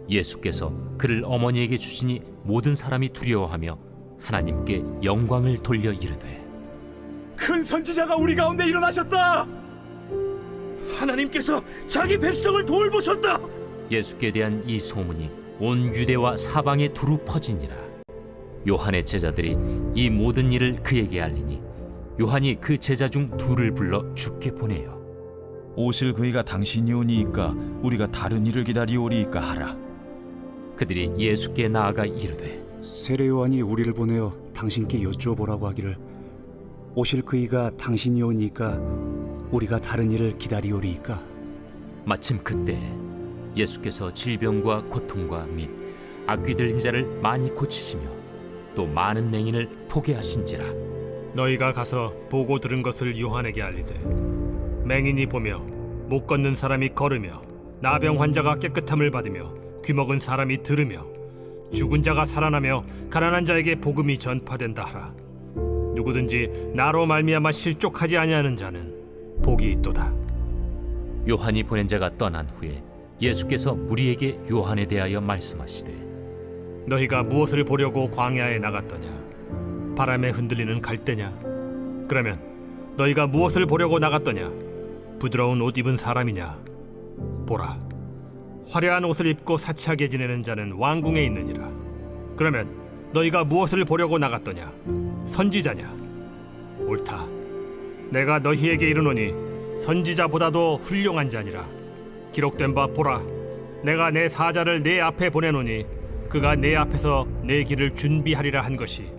Speaker 1: 예수께서 그를 어머니에게 주시니 모든 사람이 두려워하며 하나님께 영광을 돌려 이르되
Speaker 5: 큰 선지자가 우리 가운데 일어나셨다. 하나님께서 자기 백성을 돌보셨다.
Speaker 1: 예수께 대한 이 소문이 온 유대와 사방에 두루 퍼지니라. 요한의 제자들이 이 모든 일을 그에게 알리니 요한이 그 제자 중 둘을 불러 주께 보내요.
Speaker 6: 오실 그이가 당신이 오니이까 우리가 다른 일을 기다리오리이까 하라.
Speaker 1: 그들이 예수께 나아가 이르되
Speaker 9: 세례 요한이 우리를 보내어 당신께 여쭈어보라고 하기를 오실 그이가 당신이 오니까 우리가 다른 일을 기다리오리이까.
Speaker 1: 마침 그때 예수께서 질병과 고통과 및 악귀 들린 자를 많이 고치시며 또 많은 맹인을 보게 하신지라.
Speaker 3: 너희가 가서 보고 들은 것을 요한에게 알리되 맹인이 보며 못 걷는 사람이 걸으며 나병 환자가 깨끗함을 받으며 귀먹은 사람이 들으며 죽은 자가 살아나며 가난한 자에게 복음이 전파된다 하라. 누구든지 나로 말미암아 실족하지 아니하는 자는 복이 있도다.
Speaker 1: 요한이 보낸 자가 떠난 후에 예수께서 무리에게 요한에 대하여 말씀하시되
Speaker 3: 너희가 무엇을 보려고 광야에 나갔더냐? 바람에 흔들리는 갈대냐? 그러면 너희가 무엇을 보려고 나갔더냐? 부드러운 옷 입은 사람이냐? 보라, 화려한 옷을 입고 사치하게 지내는 자는 왕궁에 있느니라. 그러면 너희가 무엇을 보려고 나갔더냐? 선지자냐? 옳다. 내가 너희에게 이르노니 선지자보다도 훌륭한 자니라. 기록된 바 보라, 내가 내 사자를 내 앞에 보내노니 그가 내 앞에서 내 길을 준비하리라 한 것이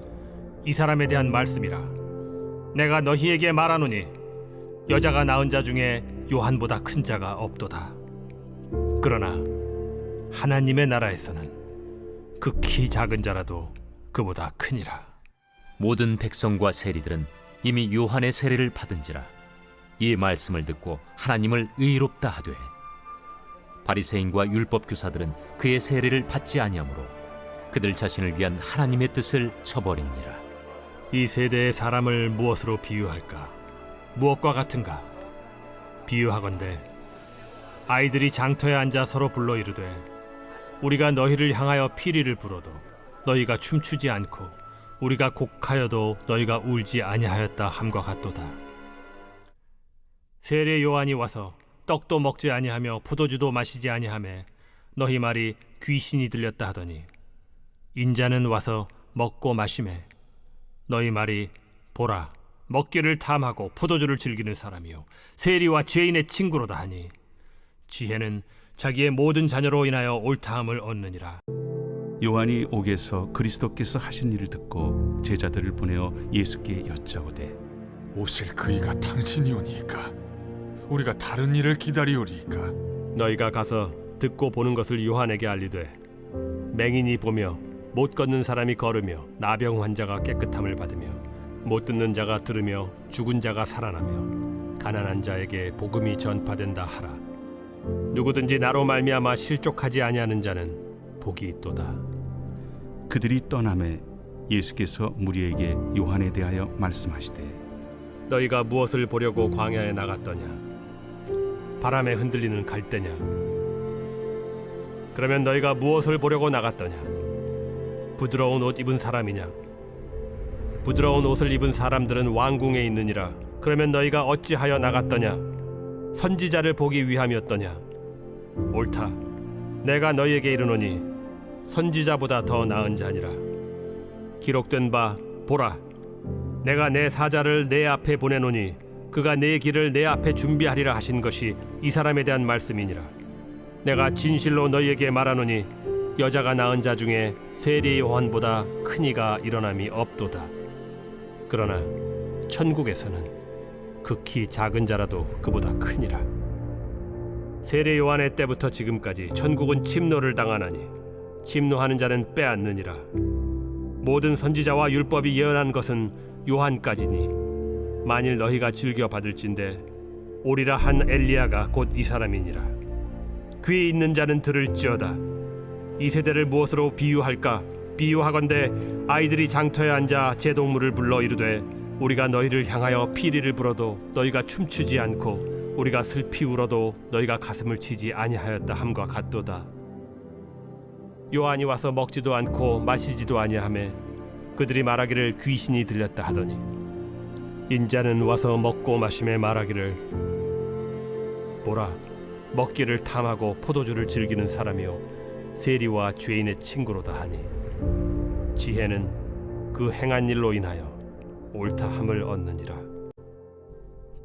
Speaker 3: 이 사람에 대한 말씀이라. 내가 너희에게 말하노니 여자가 낳은 자 중에 요한보다 큰 자가 없도다. 그러나 하나님의 나라에서는 극히 작은 자라도 그보다 크니라.
Speaker 1: 모든 백성과 세리들은 이미 요한의 세례를 받은지라. 이 말씀을 듣고 하나님을 의롭다 하되 바리새인과 율법 교사들은 그의 세례를 받지 아니하므로 그들 자신을 위한 하나님의 뜻을 저버리니라.
Speaker 3: 이 세대의 사람을 무엇으로 비유할까? 무엇과 같은가? 비유하건대 아이들이 장터에 앉아 서로 불러 이르되 우리가 너희를 향하여 피리를 불어도 너희가 춤추지 않고 우리가 곡하여도 너희가 울지 아니하였다 함과 같도다. 세례 요한이 와서 떡도 먹지 아니하며 포도주도 마시지 아니하매 너희 말이 귀신이 들렸다 하더니 인자는 와서 먹고 마시매 너희 말이 보라, 먹기를 탐하고 포도주를 즐기는 사람이요 세리와 죄인의 친구로다 하니 지혜는 자기의 모든 자녀로 인하여 옳다함을 얻느니라.
Speaker 4: 요한이 옥에서 그리스도께서 하신 일을 듣고 제자들을 보내어 예수께 여짜오되
Speaker 10: 오실 그이가 당신이 오니이까 우리가 다른 일을 기다리오리이까.
Speaker 3: 너희가 가서 듣고 보는 것을 요한에게 알리되 맹인이 보며 못 걷는 사람이 걸으며 나병 환자가 깨끗함을 받으며 못 듣는 자가 들으며 죽은 자가 살아나며 가난한 자에게 복음이 전파된다 하라. 누구든지 나로 말미암아 실족하지 아니하는 자는 복이 있도다.
Speaker 4: 그들이 떠나매 예수께서 무리에게 요한에 대하여 말씀하시되
Speaker 3: 너희가 무엇을 보려고 광야에 나갔더냐? 바람에 흔들리는 갈대냐? 그러면 너희가 무엇을 보려고 나갔더냐? 부드러운 옷 입은 사람이냐? 부드러운 옷을 입은 사람들은 왕궁에 있느니라. 그러면 너희가 어찌하여 나갔더냐? 선지자를 보기 위함이었더냐? 옳다. 내가 너희에게 이르노니 선지자보다 더 나은 자니라. 기록된 바 보라, 내가 내 사자를 내 앞에 보내노니 그가 내 길을 내 앞에 준비하리라 하신 것이 이 사람에 대한 말씀이니라. 내가 진실로 너희에게 말하노니 여자가 낳은 자 중에 세례 요한보다 큰 이가 일어남이 없도다. 그러나 천국에서는 극히 작은 자라도 그보다 크니라. 세례 요한의 때부터 지금까지 천국은 침노를 당하나니 침노하는 자는 빼앗느니라. 모든 선지자와 율법이 예언한 것은 요한까지니 만일 너희가 즐겨 받을진대 오리라 한 엘리야가 곧 이 사람이니라. 귀 있는 자는 들을지어다. 이 세대를 무엇으로 비유할까? 비유하건대 아이들이 장터에 앉아 제동물을 불러 이르되 우리가 너희를 향하여 피리를 불어도 너희가 춤추지 않고 우리가 슬피 울어도 너희가 가슴을 치지 아니하였다 함과 같도다. 요한이 와서 먹지도 않고 마시지도 아니하매 그들이 말하기를 귀신이 들렸다 하더니 인자는 와서 먹고 마심에 말하기를 보라, 먹기를 탐하고 포도주를 즐기는 사람이요 세리와 죄인의 친구로다 하니 지혜는 그 행한 일로 인하여 옳다함을 얻느니라.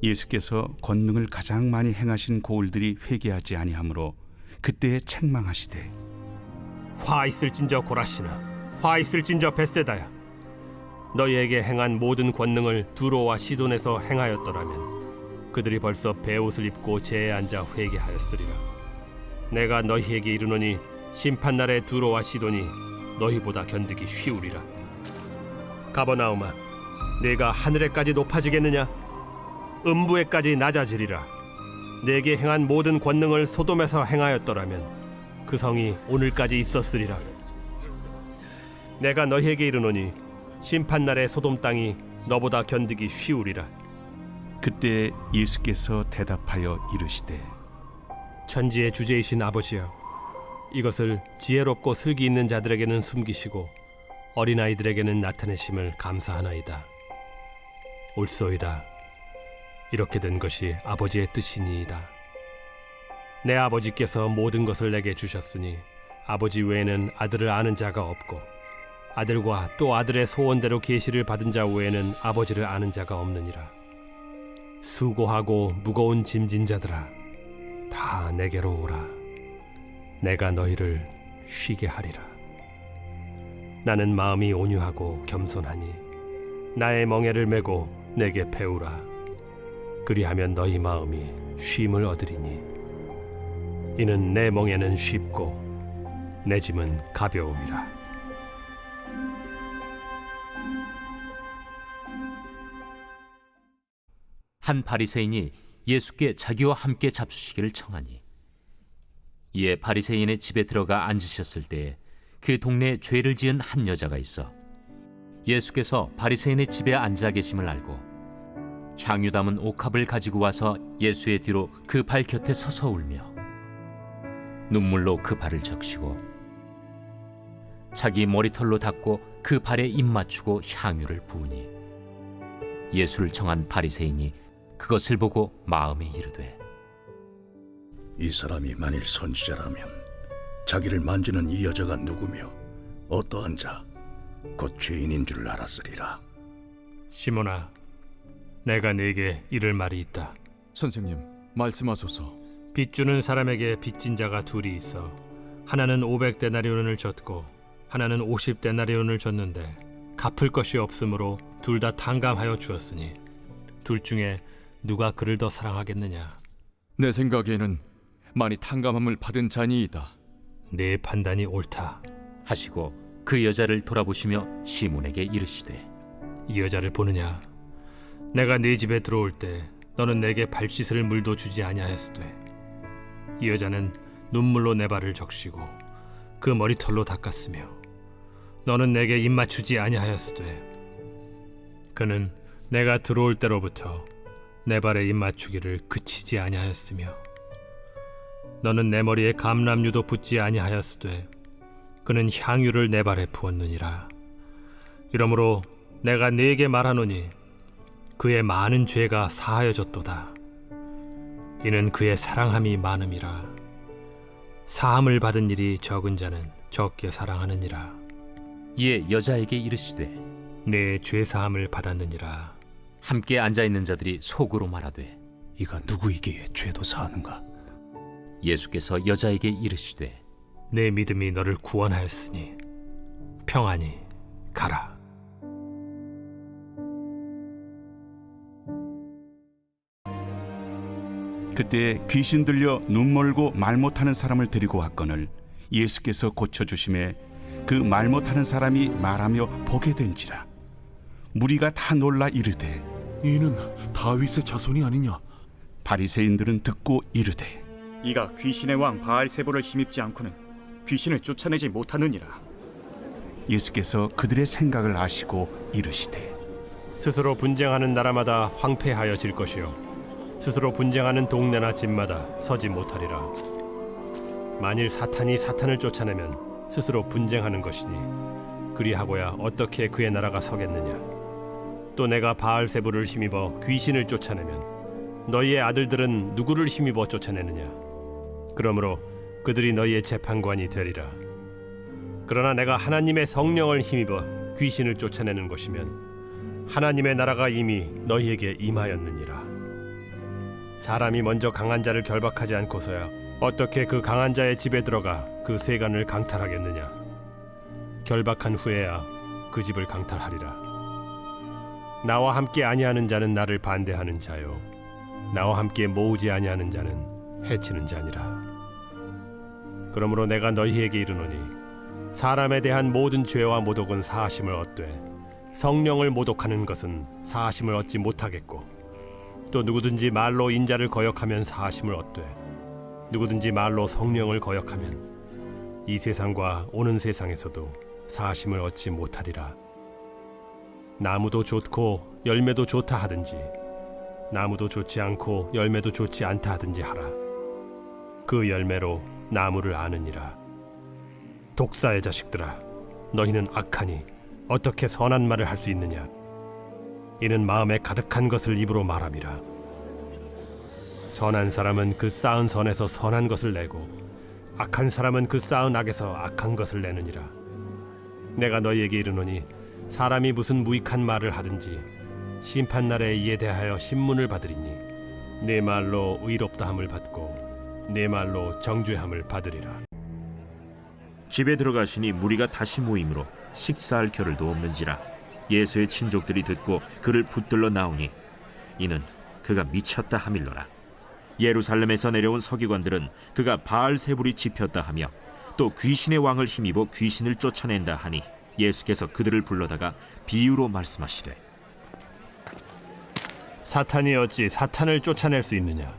Speaker 4: 예수께서 권능을 가장 많이 행하신 고을들이 회개하지 아니하므로 그때에 책망하시되
Speaker 3: 화 있을진저 고라시나, 화 있을진저 벳세다야. 너희에게 행한 모든 권능을 두로와 시돈에서 행하였더라면 그들이 벌써 베옷을 입고 제에 앉아 회개하였으리라. 내가 너희에게 이르노니 심판날에 두로와 시돈이 너희보다 견디기 쉬우리라. 가버나움아, 네가 하늘에까지 높아지겠느냐? 음부에까지 낮아지리라. 내게 행한 모든 권능을 소돔에서 행하였더라면 그 성이 오늘까지 있었으리라. 내가 너희에게 이르노니 심판날에 소돔 땅이 너보다 견디기 쉬우리라.
Speaker 4: 그때 예수께서 대답하여 이르시되
Speaker 3: 천지의 주제이신 아버지여, 이것을 지혜롭고 슬기 있는 자들에게는 숨기시고 어린아이들에게는 나타내심을 감사하나이다. 옳소이다. 이렇게 된 것이 아버지의 뜻이니이다. 내 아버지께서 모든 것을 내게 주셨으니 아버지 외에는 아들을 아는 자가 없고 아들과 또 아들의 소원대로 계시를 받은 자 외에는 아버지를 아는 자가 없느니라. 수고하고 무거운 짐진 자들아, 다 내게로 오라. 내가 너희를 쉬게 하리라. 나는 마음이 온유하고 겸손하니 나의 멍에를 메고 내게 배우라. 그리하면 너희 마음이 쉼을 얻으리니 이는 내 멍에는 쉽고 내 짐은 가벼움이라.
Speaker 1: 한 바리새인이 예수께 자기와 함께 잡수시기를 청하니 이에 바리새인의 집에 들어가 앉으셨을 때에 그 동네에 죄를 지은 한 여자가 있어 예수께서 바리새인의 집에 앉아 계심을 알고 향유 담은 옥합을 가지고 와서 예수의 뒤로 그 발 곁에 서서 울며 눈물로 그 발을 적시고 자기 머리털로 닦고 그 발에 입 맞추고 향유를 부으니 예수를 청한 바리새인이 그것을 보고 마음에 이르되
Speaker 2: 이 사람이 만일 선지자라면 자기를 만지는 이 여자가 누구며 어떠한 자, 곧 죄인인 줄 알았으리라.
Speaker 3: 시몬아, 내가 네게 이를 말이 있다.
Speaker 5: 선생님, 말씀하소서.
Speaker 3: 빚 주는 사람에게 빚진 자가 둘이 있어 하나는 500데나리온을 줬고 하나는 50데나리온을 줬는데 갚을 것이 없으므로 둘 다 탕감하여 주었으니 둘 중에 누가 그를 더 사랑하겠느냐?
Speaker 5: 내 생각에는 많이 탕감함을 받은 자니이다.
Speaker 3: 네 판단이 옳다.
Speaker 1: 하시고 그 여자를 돌아보시며 시몬에게 이르시되
Speaker 3: 이 여자를 보느냐? 내가 네 집에 들어올 때 너는 내게 발 씻을 물도 주지 아니하였으되 이 여자는 눈물로 내 발을 적시고 그 머리털로 닦았으며 너는 내게 입 맞추지 아니하였으되 그는 내가 들어올 때로부터 내 발에 입 맞추기를 그치지 아니하였으며 너는 내 머리에 감람유도 붓지 아니하였으되 그는 향유를 내 발에 부었느니라. 이러므로 내가 네게 말하노니 그의 많은 죄가 사하여졌도다. 이는 그의 사랑함이 많음이라. 사함을 받은 일이 적은 자는 적게 사랑하느니라.
Speaker 1: 이에 여자에게 이르시되
Speaker 3: 내 죄 사함을 받았느니라.
Speaker 1: 함께 앉아있는 자들이 속으로 말하되
Speaker 9: 이가 누구이기에 죄도 사하는가?
Speaker 1: 예수께서 여자에게 이르시되
Speaker 3: 내 믿음이 너를 구원하였으니 평안히 가라.
Speaker 4: 그때 귀신 들려 눈 멀고 말 못하는 사람을 데리고 왔거늘 예수께서 고쳐주심에 그 말 못하는 사람이 말하며 보게 된지라. 무리가 다 놀라 이르되
Speaker 10: 이는 다윗의 자손이 아니냐?
Speaker 4: 바리새인들은 듣고 이르되
Speaker 5: 이가 귀신의 왕 바알세보를 힘입지 않고는 귀신을 쫓아내지 못하느니라.
Speaker 4: 예수께서 그들의 생각을 아시고 이르시되
Speaker 3: 스스로 분쟁하는 나라마다 황폐하여질 것이요 스스로 분쟁하는 동네나 집마다 서지 못하리라. 만일 사탄이 사탄을 쫓아내면 스스로 분쟁하는 것이니 그리하고야 어떻게 그의 나라가 서겠느냐? 또 내가 바알세부를 힘입어 귀신을 쫓아내면 너희의 아들들은 누구를 힘입어 쫓아내느냐? 그러므로 그들이 너희의 재판관이 되리라. 그러나 내가 하나님의 성령을 힘입어 귀신을 쫓아내는 것이면 하나님의 나라가 이미 너희에게 임하였느니라. 사람이 먼저 강한 자를 결박하지 않고서야 어떻게 그 강한 자의 집에 들어가 그 세간을 강탈하겠느냐. 결박한 후에야 그 집을 강탈하리라. 나와 함께 아니하는 자는 나를 반대하는 자요, 나와 함께 모으지 아니하는 자는 해치는 자니라. 그러므로 내가 너희에게 이르노니 사람에 대한 모든 죄와 모독은 사하심을 얻되 성령을 모독하는 것은 사하심을 얻지 못하겠고, 또 누구든지 말로 인자를 거역하면 사하심을 얻되 누구든지 말로 성령을 거역하면 이 세상과 오는 세상에서도 사하심을 얻지 못하리라. 나무도 좋고 열매도 좋다 하든지 나무도 좋지 않고 열매도 좋지 않다 하든지 하라. 그 열매로 나무를 아느니라. 독사의 자식들아, 너희는 악하니 어떻게 선한 말을 할 수 있느냐. 이는 마음에 가득한 것을 입으로 말함이라. 선한 사람은 그 쌓은 선에서 선한 것을 내고 악한 사람은 그 쌓은 악에서 악한 것을 내느니라. 내가 너희에게 이르노니 사람이 무슨 무익한 말을 하든지 심판날에 이에 대하여 신문을 받으리니 네 말로 의롭다함을 받고 네 말로 정죄함을 받으리라.
Speaker 8: 집에 들어가시니 무리가 다시 모이므로 식사할 겨를도 없는지라. 예수의 친족들이 듣고 그를 붙들러 나오니 이는 그가 미쳤다 하밀러라. 예루살렘에서 내려온 서기관들은 그가 바알세불이 집혔다 하며 또 귀신의 왕을 힘입어 귀신을 쫓아낸다 하니 예수께서 그들을 불러다가 비유로 말씀하시되,
Speaker 3: 사탄이 어찌 사탄을 쫓아낼 수 있느냐.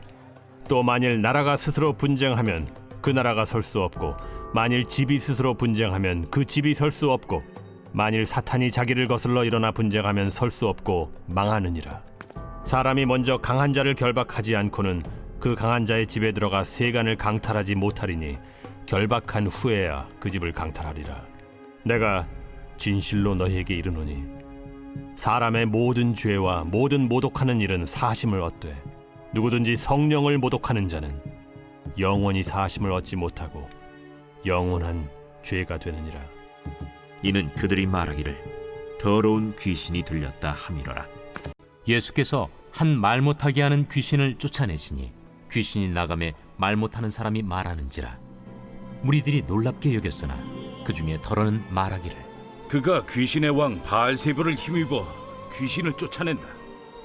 Speaker 3: 또 만일 나라가 스스로 분쟁하면 그 나라가 설 수 없고, 만일 집이 스스로 분쟁하면 그 집이 설 수 없고, 만일 사탄이 자기를 거슬러 일어나 분쟁하면 설 수 없고 망하느니라. 사람이 먼저 강한 자를 결박하지 않고는 그 강한 자의 집에 들어가 세간을 강탈하지 못하리니 결박한 후에야 그 집을 강탈하리라. 내가 진실로 너희에게 이르노니 사람의 모든 죄와 모든 모독하는 일은 사하심을 얻되 누구든지 성령을 모독하는 자는 영원히 사하심을 얻지 못하고 영원한 죄가 되느니라.
Speaker 8: 이는 그들이 말하기를 더러운 귀신이 들렸다 함이로라.
Speaker 1: 예수께서 한 말 못하게 하는 귀신을 쫓아내시니 귀신이 나가매 말 못하는 사람이 말하는지라. 무리들이 놀랍게 여겼으나 그 중에 더러는 말하기를
Speaker 11: 그가 귀신의 왕 바알세불을 힘입어 귀신을 쫓아낸다.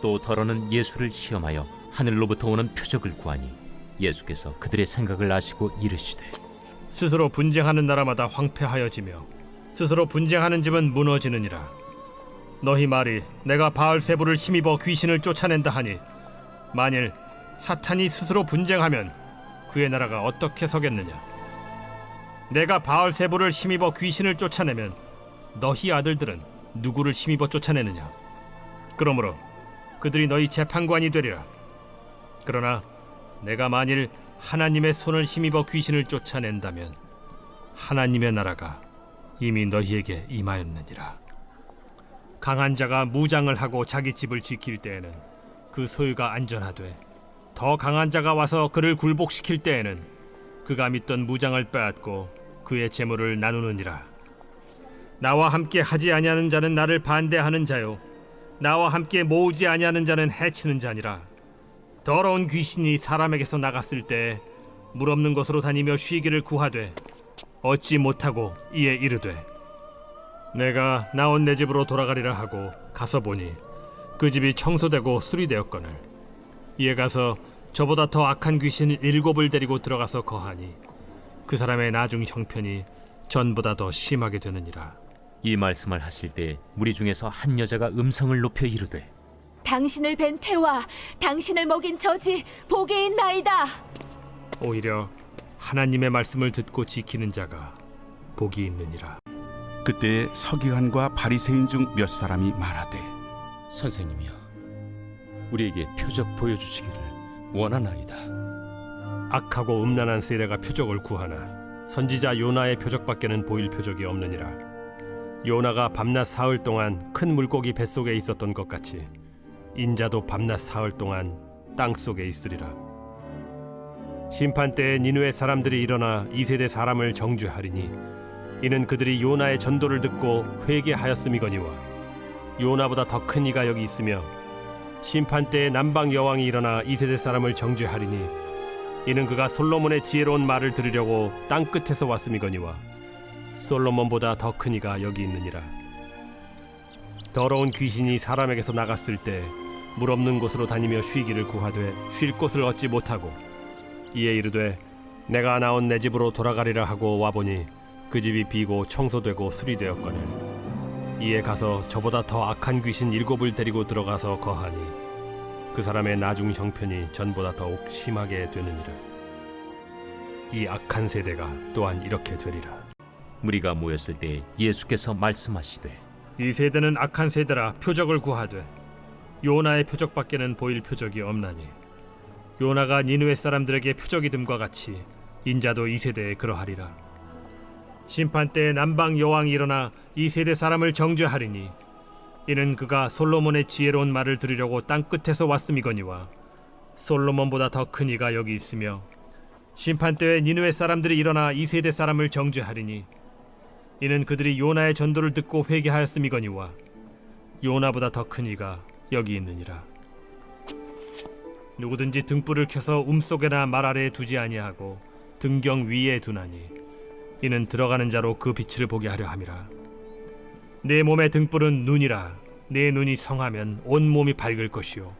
Speaker 1: 또 더러는 예수를 시험하여 하늘로부터 오는 표적을 구하니 예수께서 그들의 생각을 아시고 이르시되,
Speaker 3: 스스로 분쟁하는 나라마다 황폐하여지며 스스로 분쟁하는 집은 무너지느니라. 너희 말이 내가 바알세불을 힘입어 귀신을 쫓아낸다 하니 만일 사탄이 스스로 분쟁하면 그의 나라가 어떻게 서겠느냐. 내가 바알세불을 힘입어 귀신을 쫓아내면 너희 아들들은 누구를 힘입어 쫓아내느냐. 그러므로 그들이 너희 재판관이 되리라. 그러나 내가 만일 하나님의 손을 힘입어 귀신을 쫓아낸다면 하나님의 나라가 이미 너희에게 임하였느니라. 강한 자가 무장을 하고 자기 집을 지킬 때에는 그 소유가 안전하되, 더 강한 자가 와서 그를 굴복시킬 때에는 그가 믿던 무장을 빼앗고 그의 재물을 나누느니라. 나와 함께 하지 아니하는 자는 나를 반대하는 자요, 나와 함께 모으지 아니하는 자는 해치는 자니라. 더러운 귀신이 사람에게서 나갔을 때 물 없는 곳으로 다니며 쉬기를 구하되 얻지 못하고 이에 이르되, 내가 나온 내 집으로 돌아가리라 하고 가서 보니 그 집이 청소되고 수리되었거늘 이에 가서 저보다 더 악한 귀신 7을 데리고 들어가서 거하니 그 사람의 나중 형편이 전보다 더 심하게 되느니라.
Speaker 1: 이 말씀을 하실 때 무리 중에서 한 여자가 음성을 높여 이르되,
Speaker 12: 당신을 뵌 태와 당신을 먹인 저지 복이 있나이다.
Speaker 3: 오히려 하나님의 말씀을 듣고 지키는 자가 복이 있느니라.
Speaker 4: 그때 서기관과 바리새인 중 몇 사람이 말하되,
Speaker 1: 선생님이여, 우리에게 표적 보여주시기를 원하나이다.
Speaker 3: 악하고 음란한 세례가 표적을 구하나 선지자 요나의 표적밖에는 보일 표적이 없느니라. 요나가 밤낮 사흘 동안 큰 물고기 뱃속에 있었던 것 같이 인자도 밤낮 사흘 동안 땅 속에 있으리라. 심판 때에 니느웨 사람들이 일어나 이 세대 사람을 정죄하리니 이는 그들이 요나의 전도를 듣고 회개하였음이거니와 요나보다 더 큰 이가 여기 있으며 심판 때에 남방 여왕이 일어나 이 세대 사람을 정죄하리니 이는 그가 솔로몬의 지혜로운 말을 들으려고 땅 끝에서 왔음이거니와 솔로몬보다 더 큰 이가 여기 있느니라. 더러운 귀신이 사람에게서 나갔을 때 물 없는 곳으로 다니며 쉬기를 구하되 쉴 곳을 얻지 못하고 이에 이르되 내가 나온 내 집으로 돌아가리라 하고 와보니 그 집이 비고 청소되고 수리되었거늘 이에 가서 저보다 더 악한 귀신 7을 데리고 들어가서 거하니 그 사람의 나중 형편이 전보다 더욱 심하게 되느니라. 이 악한 세대가 또한 이렇게 되리라.
Speaker 1: 무리가 모였을 때 예수께서 말씀하시되
Speaker 3: 이 세대는 악한 세대라 표적을 구하되 요나의 표적밖에는 보일 표적이 없나니 요나가 니느웨 사람들에게 표적이 됨과 같이 인자도 이 세대에 그러하리라. 심판 때에 남방 여왕이 일어나 이 세대 사람을 정죄하리니 이는 그가 솔로몬의 지혜로운 말을 들으려고 땅 끝에서 왔음이거니와 솔로몬보다 더 큰 이가 여기 있으며 심판 때에 니느웨 사람들이 일어나 이 세대 사람을 정죄하리니 이는 그들이 요나의 전도를 듣고 회개하였음이거니와 요나보다 더 큰 이가 여기 있느니라. 누구든지 등불을 켜서 움속에나 말 아래에 두지 아니하고 등경 위에 두나니 이는 들어가는 자로 그 빛을 보게 하려 함이라. 내 몸의 등불은 눈이라. 내 눈이 성하면 온 몸이 밝을 것이요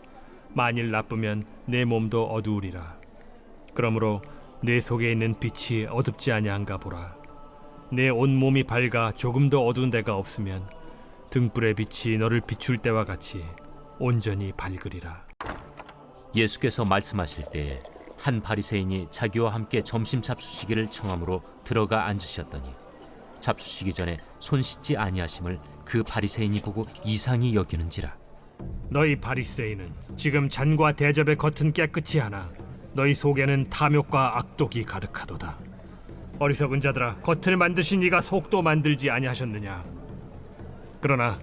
Speaker 3: 만일 나쁘면 내 몸도 어두우리라. 그러므로 내 속에 있는 빛이 어둡지 아니한가 보라. 내 온 몸이 밝아 조금도 어두운 데가 없으면 등불의 빛이 너를 비출 때와 같이 온전히 밝으리라.
Speaker 1: 예수께서 말씀하실 때에 한 바리새인이 자기와 함께 점심 잡수시기를 청함으로 들어가 앉으셨더니 잡수시기 전에 손 씻지 아니하심을 그 바리새인이 보고 이상히 여기는지라.
Speaker 3: 너희 바리새인은 지금 잔과 대접의 겉은 깨끗이 하나 너희 속에는 탐욕과 악독이 가득하도다. 어리석은 자들아, 겉을 만드신 이가 속도 만들지 아니하셨느냐? 그러나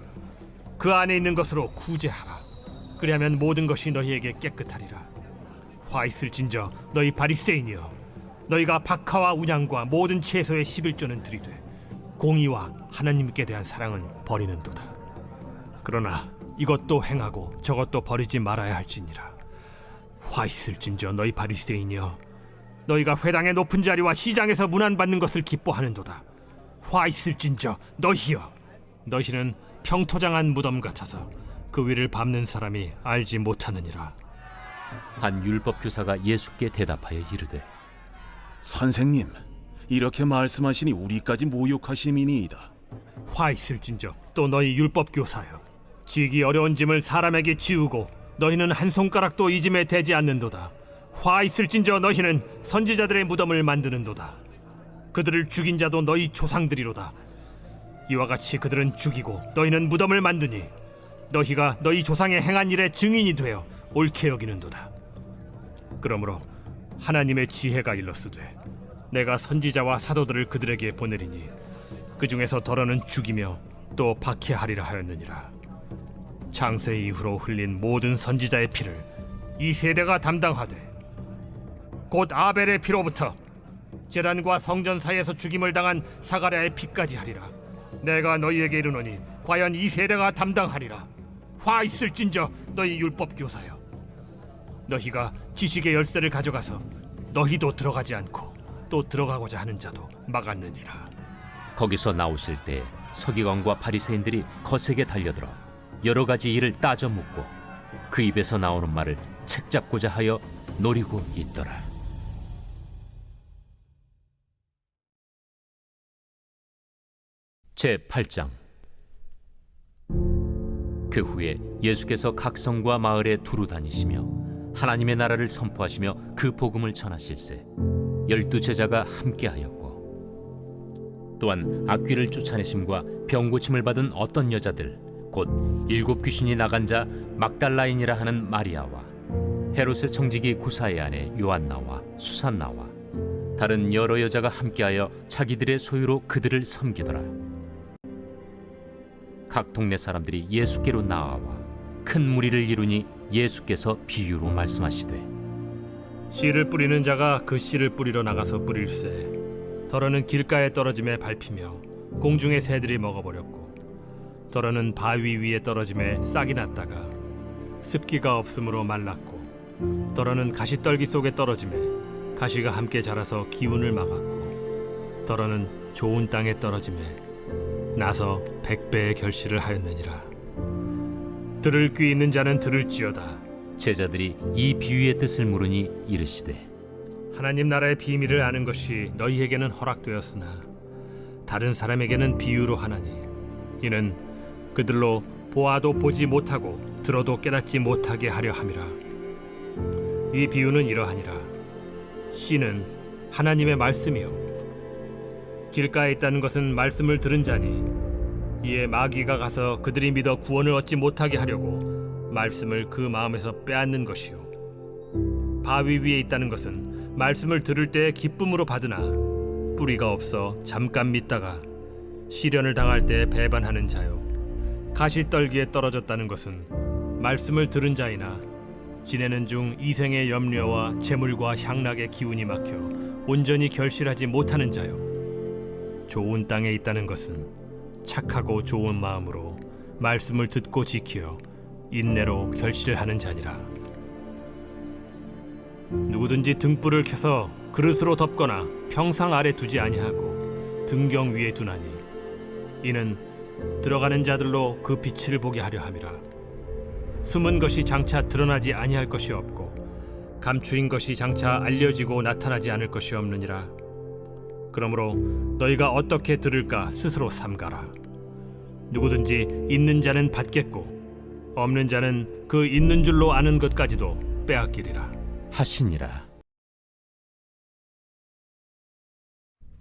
Speaker 3: 그 안에 있는 것으로 구제하라. 그리하면 모든 것이 너희에게 깨끗하리라. 화 있을진저 너희 바리새인이여, 너희가 박하와 운양과 모든 채소의 11조는 들이되 공의와 하나님께 대한 사랑은 버리는도다. 그러나 이것도 행하고 저것도 버리지 말아야 할지니라. 화 있을진저 너희 바리새인이여, 너희가 회당의 높은 자리와 시장에서 문안받는 것을 기뻐하는도다. 화 있을진저 너희여, 너희는 평토장한 무덤 같아서 그 위를 밟는 사람이 알지 못하느니라.
Speaker 1: 한 율법 교사가 예수께 대답하여 이르되
Speaker 7: 선생님, 이렇게 말씀하시니 우리까지 모욕하심이니이다.
Speaker 3: 화 있을진저 또 너희 율법 교사여, 지기 어려운 짐을 사람에게 지우고 너희는 한 손가락도 이 짐에 대지 않는도다. 화 있을진저 너희는 선지자들의 무덤을 만드는도다. 그들을 죽인 자도 너희 조상들이로다. 이와 같이 그들은 죽이고 너희는 무덤을 만드니 너희가 너희 조상의 행한 일의 증인이 되어 옳게 여기는도다. 그러므로 하나님의 지혜가 일렀으되 내가 선지자와 사도들을 그들에게 보내리니 그 중에서 더러는 죽이며 또 박해하리라 하였느니라. 창세 이후로 흘린 모든 선지자의 피를 이 세대가 담당하되 곧 아벨의 피로부터 제단과 성전 사이에서 죽임을 당한 사가랴의 피까지 하리라. 내가 너희에게 이르노니 과연 이 세대가 담당하리라. 화 있을진저 너희 율법 교사여, 너희가 지식의 열쇠를 가져가서 너희도 들어가지 않고 또 들어가고자 하는 자도 막았느니라.
Speaker 1: 거기서 나오실 때 서기관과 바리새인들이 거세게 달려들어 여러 가지 일을 따져 묻고 그 입에서 나오는 말을 책잡고자 하여 노리고 있더라. 제8장. 그 후에 예수께서 각 성과 마을에 두루 다니시며 하나님의 나라를 선포하시며 그 복음을 전하실세 12 제자가 함께하였고, 또한 악귀를 쫓아내심과 병 고침을 받은 어떤 여자들 곧 7 귀신이 나간 자 막달라인이라 하는 마리아와 헤롯의 청지기 구사의 아내 요한나와 수산나와 다른 여러 여자가 함께하여 자기들의 소유로 그들을 섬기더라. 각 동네 사람들이 예수께로 나아와 큰 무리를 이루니 예수께서 비유로 말씀하시되
Speaker 3: 씨를 뿌리는 자가 그 씨를 뿌리러 나가서 뿌릴새 더러는 길가에 떨어짐에 밟히며 공중의 새들이 먹어버렸고 더러는 바위 위에 떨어짐에 싹이 났다가 습기가 없으므로 말랐고 더러는 가시떨기 속에 떨어짐에 가시가 함께 자라서 기운을 막았고 더러는 좋은 땅에 떨어짐에 나서 100배의 결실을 하였느니라. 들을 귀 있는 자는 들을지어다.
Speaker 1: 제자들이 이 비유의 뜻을 물으니 이르시되
Speaker 3: 하나님 나라의 비밀을 아는 것이 너희에게는 허락되었으나 다른 사람에게는 비유로 하나니 이는 그들로 보아도 보지 못하고 들어도 깨닫지 못하게 하려 함이라. 이 비유는 이러하니라. 씨는 하나님의 말씀이요 길가에 있다는 것은 말씀을 들은 자니 이에 마귀가 가서 그들이 믿어 구원을 얻지 못하게 하려고 말씀을 그 마음에서 빼앗는 것이요 바위 위에 있다는 것은 말씀을 들을 때에 기쁨으로 받으나 뿌리가 없어 잠깐 믿다가 시련을 당할 때 배반하는 자요 가시떨기에 떨어졌다는 것은 말씀을 들은 자이나 지내는 중 이생의 염려와 재물과 향락의 기운이 막혀 온전히 결실하지 못하는 자요 좋은 땅에 있다는 것은 착하고 좋은 마음으로 말씀을 듣고 지키어 인내로 결실하는 자니라. 누구든지 등불을 켜서 그릇으로 덮거나 평상 아래 두지 아니하고 등경 위에 두나니 이는 들어가는 자들로 그 빛을 보게 하려 함이라. 숨은 것이 장차 드러나지 아니할 것이 없고 감추인 것이 장차 알려지고 나타나지 않을 것이 없느니라. 그러므로 너희가 어떻게 들을까 스스로 삼가라. 누구든지 있는 자는 받겠고 없는 자는 그 있는 줄로 아는 것까지도 빼앗기리라
Speaker 1: 하시니라.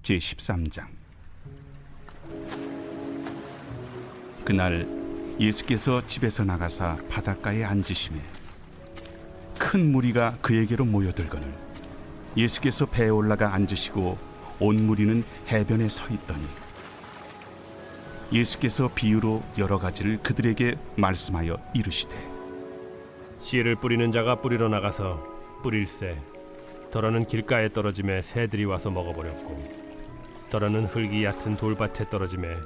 Speaker 4: 제13장. 그날 예수께서 집에서 나가사 바닷가에 앉으시매 큰 무리가 그에게로 모여들거늘 예수께서 배에 올라가 앉으시고 온 무리는 해변에 서 있더니 예수께서 비유로 여러 가지를 그들에게 말씀하여 이르시되
Speaker 3: 씨를 뿌리는 자가 뿌리러 나가서 뿌릴새 더러는 길가에 떨어짐에 새들이 와서 먹어버렸고 더러는 흙이 얕은 돌밭에 떨어짐에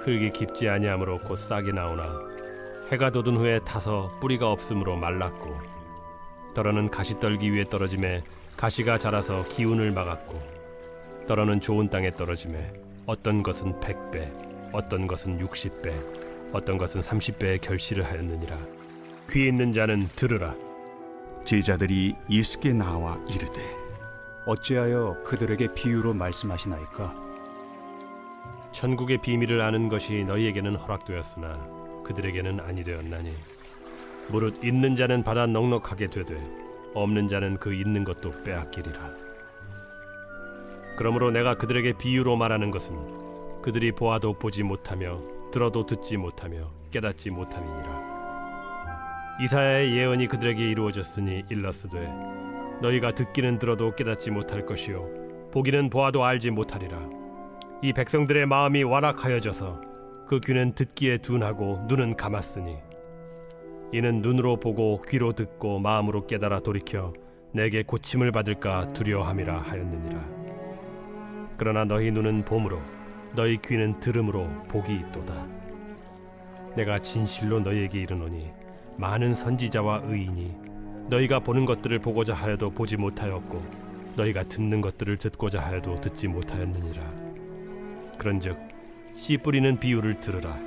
Speaker 3: 흙이 깊지 아니하므로 곧 싹이 나오나 해가 돋은 후에 타서 뿌리가 없으므로 말랐고 더러는 가시떨기 위에 떨어짐에 가시가 자라서 기운을 막았고 더러는 좋은 땅에 떨어짐에 어떤 것은 100배 어떤 것은 60배 어떤 것은 30배의 결실을 하였느니라. 귀 있는 자는 들으라.
Speaker 4: 제자들이 예수께 나와 이르되
Speaker 9: 어찌하여 그들에게 비유로 말씀하시나이까?
Speaker 3: 천국의 비밀을 아는 것이 너희에게는 허락되었으나 그들에게는 아니 되었나니 무릇 있는 자는 받아 넉넉하게 되되 없는 자는 그 있는 것도 빼앗기리라. 그러므로 내가 그들에게 비유로 말하는 것은 그들이 보아도 보지 못하며 들어도 듣지 못하며 깨닫지 못함이니라. 이사야의 예언이 그들에게 이루어졌으니 일렀으되 너희가 듣기는 들어도 깨닫지 못할 것이요 보기는 보아도 알지 못하리라. 이 백성들의 마음이 완악하여져서 그 귀는 듣기에 둔하고 눈은 감았으니 이는 눈으로 보고 귀로 듣고 마음으로 깨달아 돌이켜 내게 고침을 받을까 두려워함이라 하였느니라. 그러나 너희 눈은 봄으로 너희 귀는 들음으로 복이 있도다. 내가 진실로 너희에게 이르노니 많은 선지자와 의인이 너희가 보는 것들을 보고자 하여도 보지 못하였고 너희가 듣는 것들을 듣고자 하여도 듣지 못하였느니라. 그런즉 씨 뿌리는 비유를 들으라.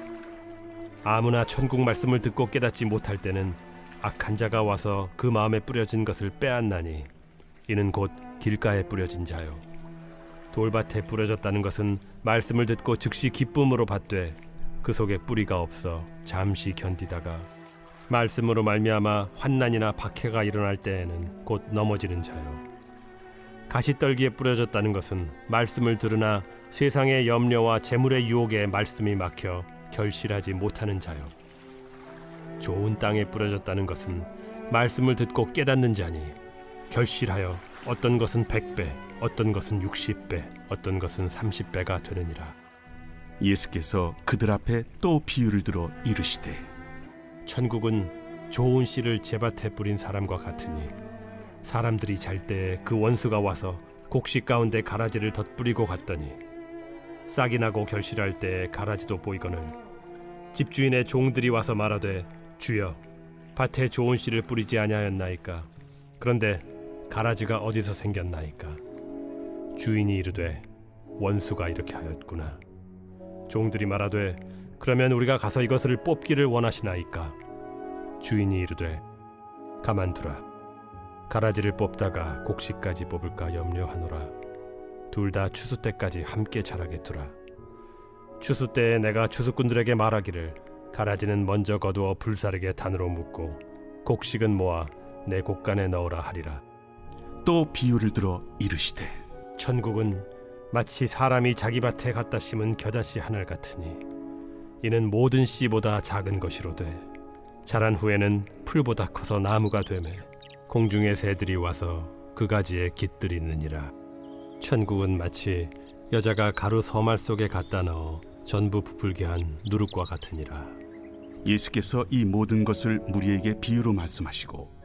Speaker 3: 아무나 천국 말씀을 듣고 깨닫지 못할 때는 악한 자가 와서 그 마음에 뿌려진 것을 빼앗나니 이는 곧 길가에 뿌려진 자요 돌밭에 뿌려졌다는 것은 말씀을 듣고 즉시 기쁨으로 받되 그 속에 뿌리가 없어 잠시 견디다가 말씀으로 말미암아 환난이나 박해가 일어날 때에는 곧 넘어지는 자요 가시떨기에 뿌려졌다는 것은 말씀을 들으나 세상의 염려와 재물의 유혹에 말씀이 막혀 결실하지 못하는 자요 좋은 땅에 뿌려졌다는 것은 말씀을 듣고 깨닫는 자니 결실하여 어떤 것은 100배, 어떤 것은 60배, 어떤 것은 30배가 되느니라.
Speaker 4: 예수께서 그들 앞에 또 비유를 들어 이르시되
Speaker 3: 천국은 좋은 씨를 제밭에 뿌린 사람과 같으니 사람들이 잘 때 그 원수가 와서 곡식 가운데 가라지를 덧뿌리고 갔더니 싹이 나고 결실할 때 가라지도 보이거늘 집주인의 종들이 와서 말하되 주여 밭에 좋은 씨를 뿌리지 아니하였나이까. 그런데 가라지가 어디서 생겼나이까. 주인이 이르되 원수가 이렇게 하였구나. 종들이 말하되 그러면 우리가 가서 이것을 뽑기를 원하시나이까. 주인이 이르되 가만두라. 가라지를 뽑다가 곡식까지 뽑을까 염려하노라. 둘 다 추수 때까지 함께 자라게 두라. 추수 때에 내가 추수꾼들에게 말하기를 가라지는 먼저 거두어 불사르게 단으로 묶고 곡식은 모아 내 곡간에 넣으라 하리라.
Speaker 4: 또 비유를 들어 이르시되
Speaker 3: 천국은 마치 사람이 자기 밭에 갖다 심은 겨자씨 하늘 같으니 이는 모든 씨보다 작은 것이로되 자란 후에는 풀보다 커서 나무가 되매 공중의 새들이 와서 그 가지에 깃들이느니라. 천국은 마치 여자가 가루 서말 속에 갖다 넣어 전부 부풀게 한 누룩과 같으니라.
Speaker 4: 예수께서 이 모든 것을 무리에게 비유로 말씀하시고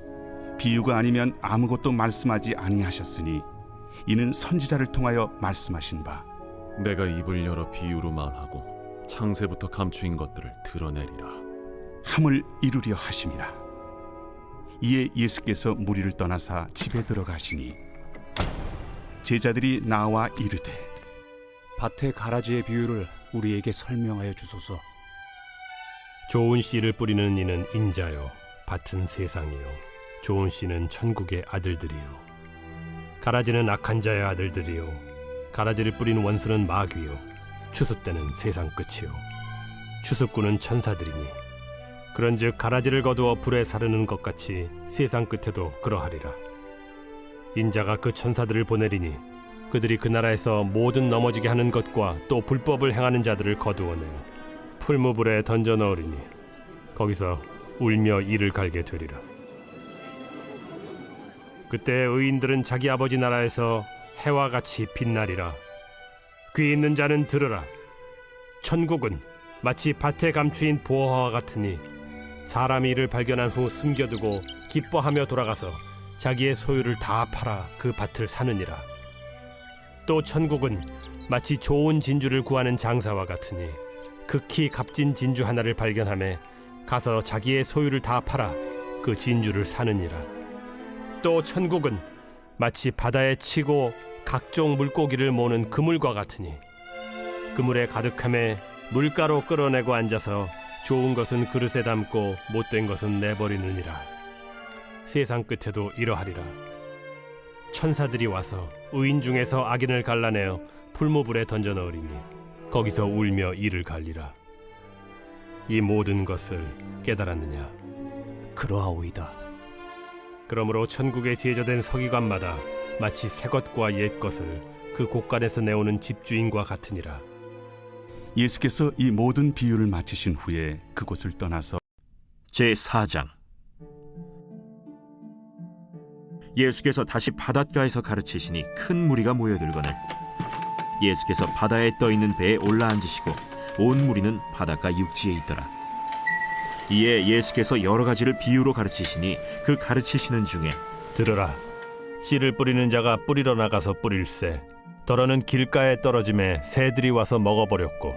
Speaker 4: 비유가 아니면 아무것도 말씀하지 아니하셨으니 이는 선지자를 통하여 말씀하신 바
Speaker 13: 내가 입을 열어 비유로 말하고 창세부터 감추인 것들을 드러내리라
Speaker 4: 함을 이루려 하심이라. 이에 예수께서 무리를 떠나사 집에 들어가시니 제자들이 나와 이르되
Speaker 9: 밭의 가라지의 비유를 우리에게 설명하여 주소서.
Speaker 3: 좋은 씨를 뿌리는 이는 인자요 밭은 세상이요 좋은 씨는 천국의 아들들이요 가라지는 악한 자의 아들들이요 가라지를 뿌리는 원수는 마귀요 추수 때는 세상 끝이요 추수꾼은 천사들이니 그런즉 가라지를 거두어 불에 사르는 것 같이 세상 끝에도 그러하리라. 인자가 그 천사들을 보내리니 그들이 그 나라에서 모든 넘어지게 하는 것과 또 불법을 행하는 자들을 거두어내어 풀무불에 던져 넣으리니 거기서 울며 이를 갈게 되리라. 그때 의인들은 자기 아버지 나라에서 해와 같이 빛나리라. 귀 있는 자는 들으라. 천국은 마치 밭에 감추인 보화와 같으니 사람이 이를 발견한 후 숨겨두고 기뻐하며 돌아가서 자기의 소유를 다 팔아 그 밭을 사느니라. 또 천국은 마치 좋은 진주를 구하는 장사와 같으니 극히 값진 진주 하나를 발견하매 가서 자기의 소유를 다 팔아 그 진주를 사느니라. 또 천국은 마치 바다에 치고 각종 물고기를 모는 그물과 같으니 그물에 가득함에 물가로 끌어내고 앉아서 좋은 것은 그릇에 담고 못된 것은 내버리느니라. 세상 끝에도 이러하리라. 천사들이 와서 의인 중에서 악인을 갈라내어 풀무불에 던져 넣으리니 거기서 울며 이를 갈리라. 이 모든 것을 깨달았느냐?
Speaker 9: 그러하오이다.
Speaker 3: 그러므로 천국에 제자된 서기관마다 마치 새 것과 옛 것을 그 곳간에서 내오는 집주인과 같으니라.
Speaker 4: 예수께서 이 모든 비유를 마치신 후에 그곳을 떠나서
Speaker 8: 제4장 예수께서 다시 바닷가에서 가르치시니 큰 무리가 모여들거늘 예수께서 바다에 떠있는 배에 올라앉으시고 온 무리는 바닷가 육지에 있더라. 이에 예수께서 여러 가지를 비유로 가르치시니 그 가르치시는 중에
Speaker 3: 들으라. 씨를 뿌리는 자가 뿌리러 나가서 뿌릴새 더러는 길가에 떨어짐에 새들이 와서 먹어버렸고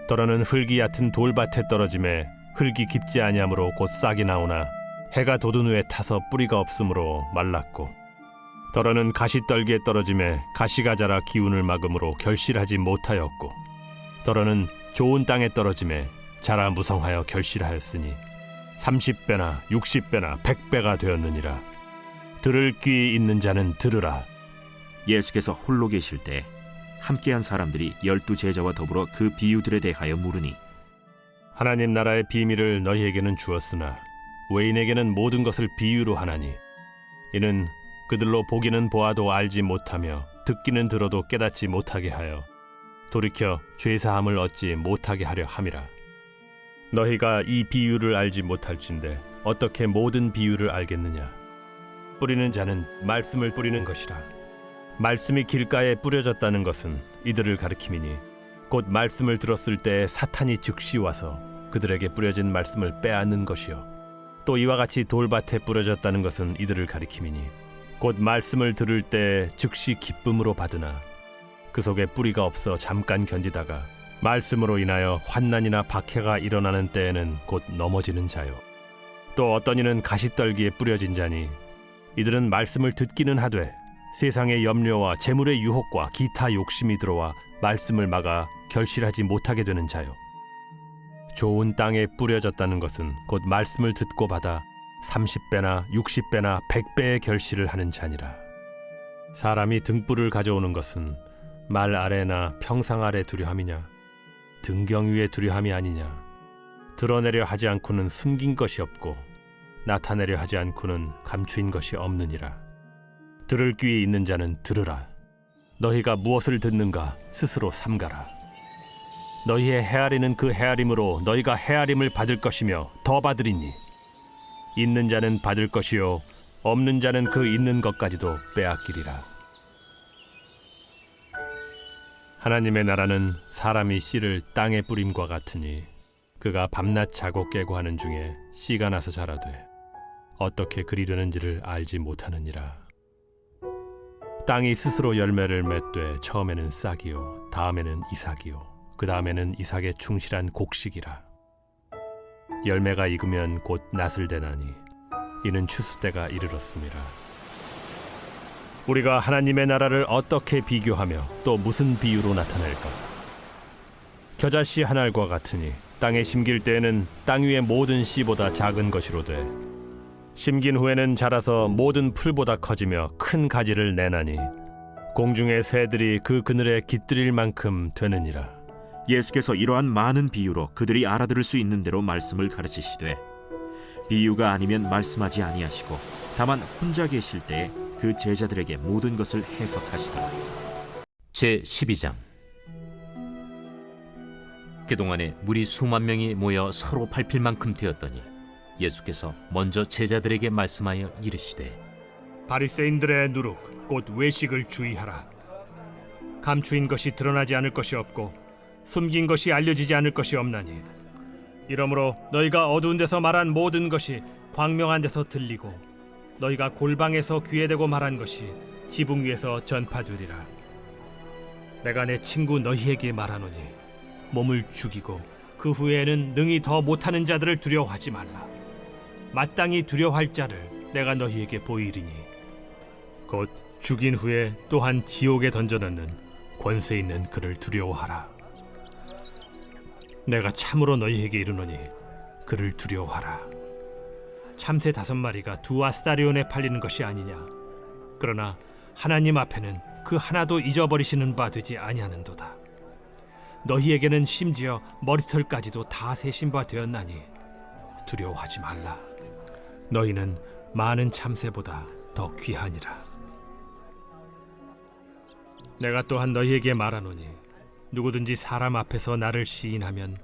Speaker 3: 더러는 흙이 얕은 돌밭에 떨어짐에 흙이 깊지 아니하므로 곧 싹이 나오나 해가 돋은 후에 타서 뿌리가 없으므로 말랐고 더러는 가시떨기에 떨어짐에 가시가 자라 기운을 막음으로 결실하지 못하였고 더러는 좋은 땅에 떨어짐에 자라 무성하여 결실하였으니 30배나 60배나 100배가 되었느니라. 들을 귀 있는 자는 들으라.
Speaker 8: 예수께서 홀로 계실 때 함께한 사람들이 12 제자와 더불어 그 비유들에 대하여 물으니
Speaker 3: 하나님 나라의 비밀을 너희에게는 주었으나 외인에게는 모든 것을 비유로 하나니 이는 그들로 보기는 보아도 알지 못하며 듣기는 들어도 깨닫지 못하게 하여 돌이켜 죄사함을 얻지 못하게 하려 함이라. 너희가 이 비유를 알지 못할진대 어떻게 모든 비유를 알겠느냐? 뿌리는 자는 말씀을 뿌리는 것이라. 말씀이 길가에 뿌려졌다는 것은 이들을 가리킴이니 곧 말씀을 들었을 때 사탄이 즉시 와서 그들에게 뿌려진 말씀을 빼앗는 것이요 또 이와 같이 돌밭에 뿌려졌다는 것은 이들을 가리킴이니 곧 말씀을 들을 때 즉시 기쁨으로 받으나 그 속에 뿌리가 없어 잠깐 견디다가 말씀으로 인하여 환난이나 박해가 일어나는 때에는 곧 넘어지는 자요. 또 어떤 이는 가시떨기에 뿌려진 자니 이들은 말씀을 듣기는 하되 세상의 염려와 재물의 유혹과 기타 욕심이 들어와 말씀을 막아 결실하지 못하게 되는 자요. 좋은 땅에 뿌려졌다는 것은 곧 말씀을 듣고 받아 30배나 60배나 100배의 결실을 하는 자니라. 사람이 등불을 가져오는 것은 말 아래나 평상 아래 두려함이냐 등경 위에 두려함이 아니냐. 드러내려 하지 않고는 숨긴 것이 없고 나타내려 하지 않고는 감추인 것이 없느니라. 들을 귀에 있는 자는 들으라. 너희가 무엇을 듣는가 스스로 삼가라. 너희의 헤아리는 그 헤아림으로 너희가 헤아림을 받을 것이며 더 받으리니 있는 자는 받을 것이요 없는 자는 그 있는 것까지도 빼앗기리라. 하나님의 나라는 사람이 씨를 땅에 뿌림과 같으니 그가 밤낮 자고 깨고 하는 중에 씨가 나서 자라되 어떻게 그리 되는지를 알지 못하느니라. 땅이 스스로 열매를 맺되 처음에는 싹이요 다음에는 이삭이요 그 다음에는 이삭의 충실한 곡식이라. 열매가 익으면 곧 낫을 대나니 이는 추수 때가 이르렀음이라. 우리가 하나님의 나라를 어떻게 비교하며 또 무슨 비유로 나타낼까? 겨자씨 한 알과 같으니 땅에 심길 때에는 땅 위의 모든 씨보다 작은 것이로되 심긴 후에는 자라서 모든 풀보다 커지며 큰 가지를 내나니 공중의 새들이 그 그늘에 깃들일 만큼 되느니라.
Speaker 8: 예수께서 이러한 많은 비유로 그들이 알아들을 수 있는 대로 말씀을 가르치시되 비유가 아니면 말씀하지 아니하시고 다만 혼자 계실 때에 그 제자들에게 모든 것을 해석하시더라.
Speaker 1: 제12장. 그동안에 무리 수만 명이 모여 서로 밟힐 만큼 되었더니 예수께서 먼저 제자들에게 말씀하여 이르시되
Speaker 3: 바리새인들의 누룩 곧 외식을 주의하라. 감추인 것이 드러나지 않을 것이 없고 숨긴 것이 알려지지 않을 것이 없나니 이러므로 너희가 어두운 데서 말한 모든 것이 광명한 데서 들리고 너희가 골방에서 귀에 대고 말한 것이 지붕 위에서 전파되리라. 내가 내 친구 너희에게 말하노니 몸을 죽이고 그 후에는 능히 더 못하는 자들을 두려워하지 말라. 마땅히 두려워할 자를 내가 너희에게 보이리니 곧 죽인 후에 또한 지옥에 던져넣는 권세 있는 그를 두려워하라. 내가 참으로 너희에게 이르노니 그를 두려워하라. 참새 5마리가 2아스타리온에 팔리는 것이 아니냐. 그러나 하나님 앞에는 그 하나도 잊어버리시는 바 되지 아니하는도다. 너희에게는 심지어 머리털까지도 다 세신 바 되었나니 두려워하지 말라. 너희는 많은 참새보다 더 귀하니라. 내가 또한 너희에게 말하노니 누구든지 사람 앞에서 나를 시인하면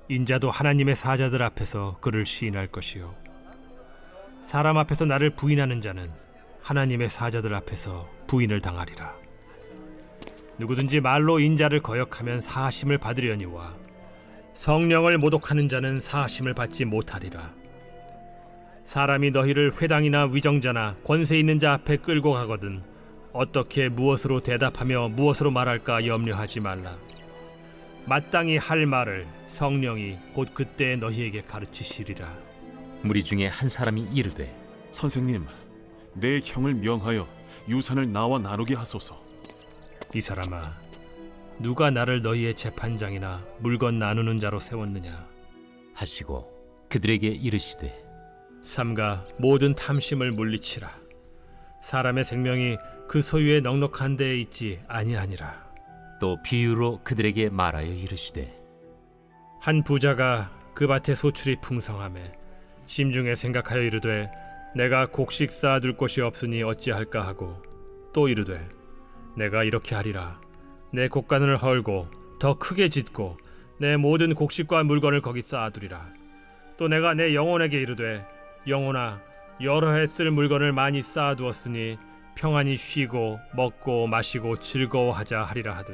Speaker 3: 인자도 하나님의 사자들 앞에서 그를 시인할 것이요 사람 앞에서 나를 부인하는 자는 하나님의 사자들 앞에서 부인을 당하리라. 누구든지 말로 인자를 거역하면 사하심을 받으려니와 성령을 모독하는 자는 사하심을 받지 못하리라. 사람이 너희를 회당이나 위정자나 권세 있는 자 앞에 끌고 가거든 어떻게 무엇으로 대답하며 무엇으로 말할까 염려하지 말라. 마땅히 할 말을 성령이 곧 그때 너희에게 가르치시리라.
Speaker 1: 무리 중에 한 사람이 이르되
Speaker 13: 선생님, 내 형을 명하여 유산을 나와 나누게 하소서.
Speaker 3: 이 사람아, 누가 나를 너희의 재판장이나 물건 나누는 자로 세웠느냐
Speaker 1: 하시고 그들에게 이르시되
Speaker 3: 삼가 모든 탐심을 물리치라. 사람의 생명이 그 소유의 넉넉한 데에 있지 아니하니라.
Speaker 1: 또 비유로 그들에게 말하여 이르시되
Speaker 3: 한 부자가 그 밭에 소출이 풍성하매 심중에 생각하여 이르되 내가 곡식 쌓아둘 곳이 없으니 어찌할까 하고 또 이르되 내가 이렇게 하리라. 내 곡간을 헐고 더 크게 짓고 내 모든 곡식과 물건을 거기 쌓아두리라. 또 내가 내 영혼에게 이르되 영혼아, 여러 해 쓸 물건을 많이 쌓아두었으니 평안히 쉬고 먹고 마시고 즐거워하자 하리라 하되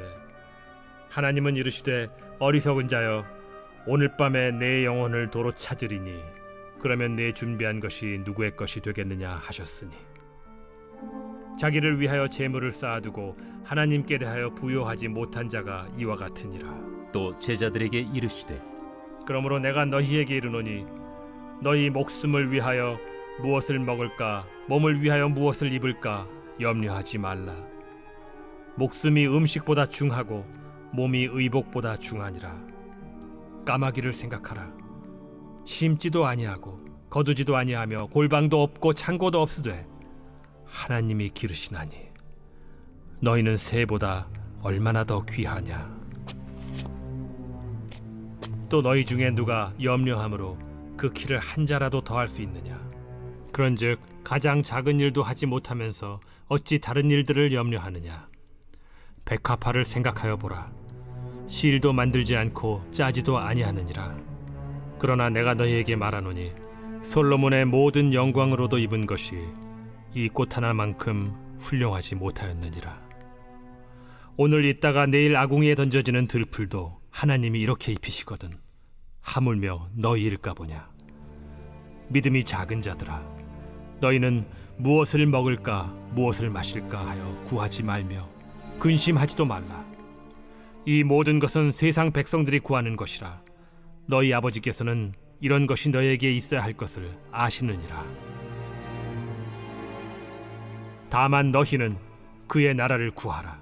Speaker 3: 하나님은 이르시되 어리석은 자여, 오늘 밤에 내 영혼을 도로 찾으리니 그러면 내 준비한 것이 누구의 것이 되겠느냐 하셨으니 자기를 위하여 재물을 쌓아두고 하나님께 대하여 부요하지 못한 자가 이와 같으니라.
Speaker 1: 또 제자들에게 이르시되
Speaker 3: 그러므로 내가 너희에게 이르노니 너희 목숨을 위하여 무엇을 먹을까 몸을 위하여 무엇을 입을까 염려하지 말라. 목숨이 음식보다 중하고 몸이 의복보다 중하니라. 까마귀를 생각하라. 심지도 아니하고 거두지도 아니하며 골방도 없고 창고도 없으되 하나님이 기르시나니 너희는 새보다 얼마나 더 귀하냐. 또 너희 중에 누가 염려함으로 그 키를 한 자라도 더할 수 있느냐. 그런즉 가장 작은 일도 하지 못하면서 어찌 다른 일들을 염려하느냐. 백합화를 생각하여 보라. 실도 만들지 않고 짜지도 아니하느니라. 그러나 내가 너희에게 말하노니 솔로몬의 모든 영광으로도 입은 것이 이 꽃 하나만큼 훌륭하지 못하였느니라. 오늘 있다가 내일 아궁이에 던져지는 들풀도 하나님이 이렇게 입히시거든 하물며 너희일까 보냐. 믿음이 작은 자들아, 너희는 무엇을 먹을까 무엇을 마실까 하여 구하지 말며 근심하지도 말라. 이 모든 것은 세상 백성들이 구하는 것이라. 너희 아버지께서는 이런 것이 너희에게 있어야 할 것을 아시느니라. 다만 너희는 그의 나라를 구하라.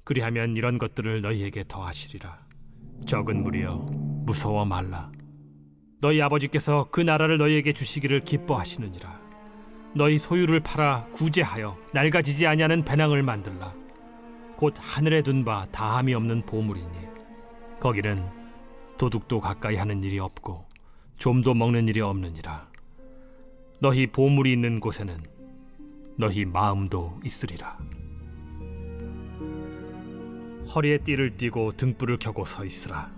Speaker 3: 그리하면 이런 것들을 너희에게 더하시리라. 적은 무리여 무서워 말라. 너희 아버지께서 그 나라를 너희에게 주시기를 기뻐하시느니라. 너희 소유를 팔아 구제하여 낡아지지 아니하는 배낭을 만들라. 곧 하늘에 둔 바 다함이 없는 보물이니 거기는 도둑도 가까이 하는 일이 없고 좀도 먹는 일이 없느니라. 너희 보물이 있는 곳에는 너희 마음도 있으리라. 허리에 띠를 띠고 등불을 켜고 서 있으라.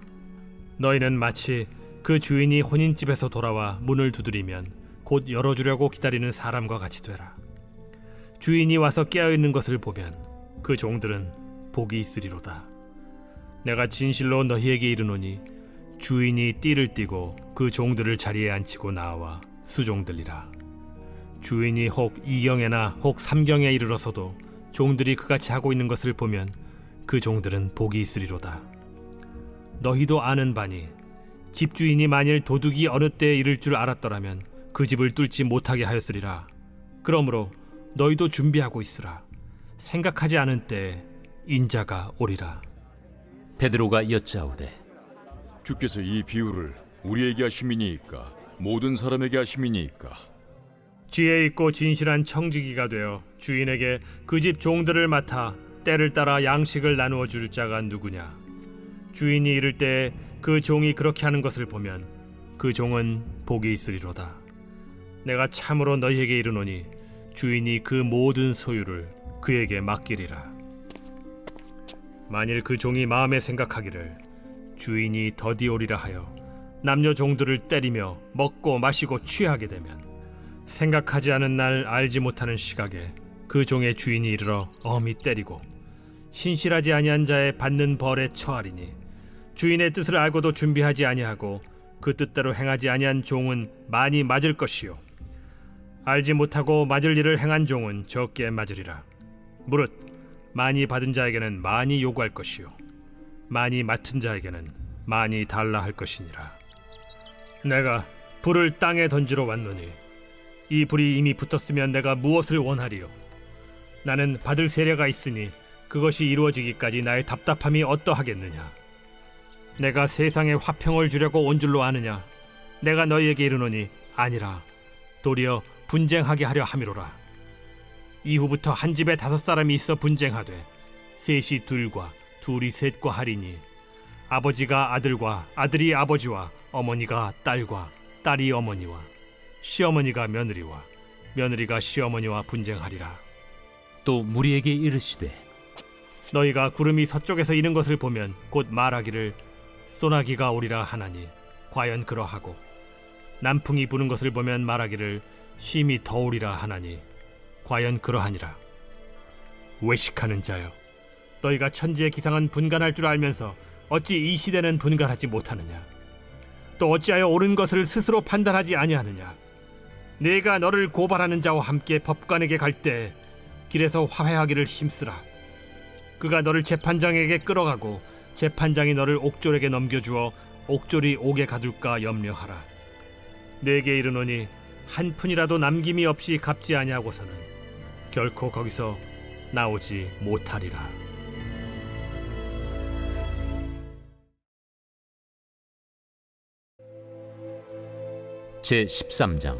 Speaker 3: 너희는 마치 그 주인이 혼인집에서 돌아와 문을 두드리면 곧 열어주려고 기다리는 사람과 같이 되라. 주인이 와서 깨어있는 것을 보면 그 종들은 복이 있으리로다. 내가 진실로 너희에게 이르노니 주인이 띠를 띠고 그 종들을 자리에 앉히고 나와 수종들리라. 주인이 혹 2경에나 혹 3경에 이르러서도 종들이 그같이 하고 있는 것을 보면 그 종들은 복이 있으리로다. 너희도 아는 바니 집주인이 만일 도둑이 어느 때에 이를 줄 알았더라면 그 집을 뚫지 못하게 하였으리라. 그러므로 너희도 준비하고 있으라. 생각하지 않은 때에 인자가 오리라.
Speaker 1: 베드로가 여짜오되
Speaker 10: 주께서 이 비유를 우리에게 하심이니이까 모든 사람에게 하심이니이까?
Speaker 3: 지혜 있고 진실한 청지기가 되어 주인에게 그 집 종들을 맡아 때를 따라 양식을 나누어 줄 자가 누구냐. 주인이 이를 때에 그 종이 그렇게 하는 것을 보면 그 종은 복이 있으리로다. 내가 참으로 너희에게 이르노니 주인이 그 모든 소유를 그에게 맡기리라. 만일 그 종이 마음에 생각하기를 주인이 더디 오리라 하여 남녀 종들을 때리며 먹고 마시고 취하게 되면 생각하지 않은 날 알지 못하는 시각에 그 종의 주인이 이르러 엄히 때리고 신실하지 아니한 자의 받는 벌에 처하리니 주인의 뜻을 알고도 준비하지 아니하고 그 뜻대로 행하지 아니한 종은 많이 맞을 것이요 알지 못하고 맞을 일을 행한 종은 적게 맞으리라. 무릇 많이 받은 자에게는 많이 요구할 것이요 많이 맡은 자에게는 많이 달라 할 것이니라. 내가 불을 땅에 던지러 왔노니 이 불이 이미 붙었으면 내가 무엇을 원하리요. 나는 받을 세례가 있으니 그것이 이루어지기까지 나의 답답함이 어떠하겠느냐. 내가 세상에 화평을 주려고 온 줄로 아느냐. 내가 너희에게 이르노니 아니라 도리어 분쟁하게 하려 함이로라. 이후부터 한 집에 5사람이 있어 분쟁하되 셋이 둘과 둘이 셋과 하리니 아버지가 아들과 아들이 아버지와 어머니가 딸과 딸이 어머니와 시어머니가 며느리와 며느리가 시어머니와 분쟁하리라.
Speaker 1: 또 무리에게 이르시되
Speaker 3: 너희가 구름이 서쪽에서 이는 것을 보면 곧 말하기를 소나기가 오리라 하나니 과연 그러하고 남풍이 부는 것을 보면 말하기를 심히 더우리라 하나니 과연 그러하니라. 외식하는 자여, 너희가 천지의 기상은 분간할 줄 알면서 어찌 이 시대는 분간하지 못하느냐. 또 어찌하여 옳은 것을 스스로 판단하지 아니하느냐. 내가 너를 고발하는 자와 함께 법관에게 갈 때 길에서 화해하기를 힘쓰라. 그가 너를 재판장에게 끌어가고 재판장이 너를 옥졸에게 넘겨주어 옥졸이 옥에 가둘까 염려하라. 내게 이르노니 한 푼이라도 남김이 없이 갚지 아니하고서는 결코 거기서 나오지 못하리라.
Speaker 1: 제 13장.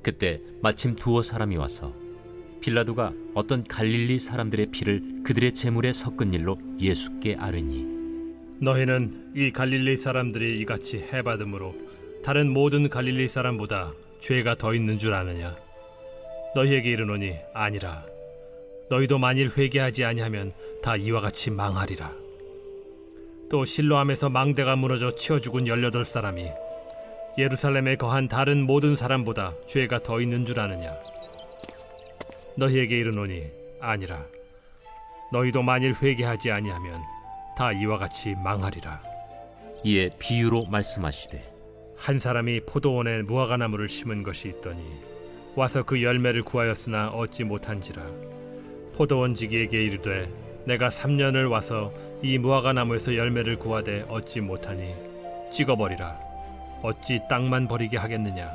Speaker 1: 그때 마침 두어 사람이 와서 빌라도가 어떤 갈릴리 사람들의 피를 그들의 제물에 섞은 일로 예수께 아뢰니,
Speaker 3: 너희는 이 갈릴리 사람들이 이같이 해받음으로 다른 모든 갈릴리 사람보다 죄가 더 있는 줄 아느냐? 너희에게 이르노니 아니라. 너희도 만일 회개하지 아니하면 다 이와 같이 망하리라. 또 실로암에서 망대가 무너져 치어 죽은 18사람이 예루살렘에 거한 다른 모든 사람보다 죄가 더 있는 줄 아느냐? 너희에게 이르노니 아니라. 너희도 만일 회개하지 아니하면 다 이와 같이 망하리라.
Speaker 1: 이에 비유로 말씀하시되,
Speaker 3: 한 사람이 포도원에 무화과나무를 심은 것이 있더니 와서 그 열매를 구하였으나 얻지 못한지라. 포도원지기에게 이르되 내가 3년을 와서 이 무화과나무에서 열매를 구하되 얻지 못하니 찍어버리라. 어찌 땅만 버리게 하겠느냐?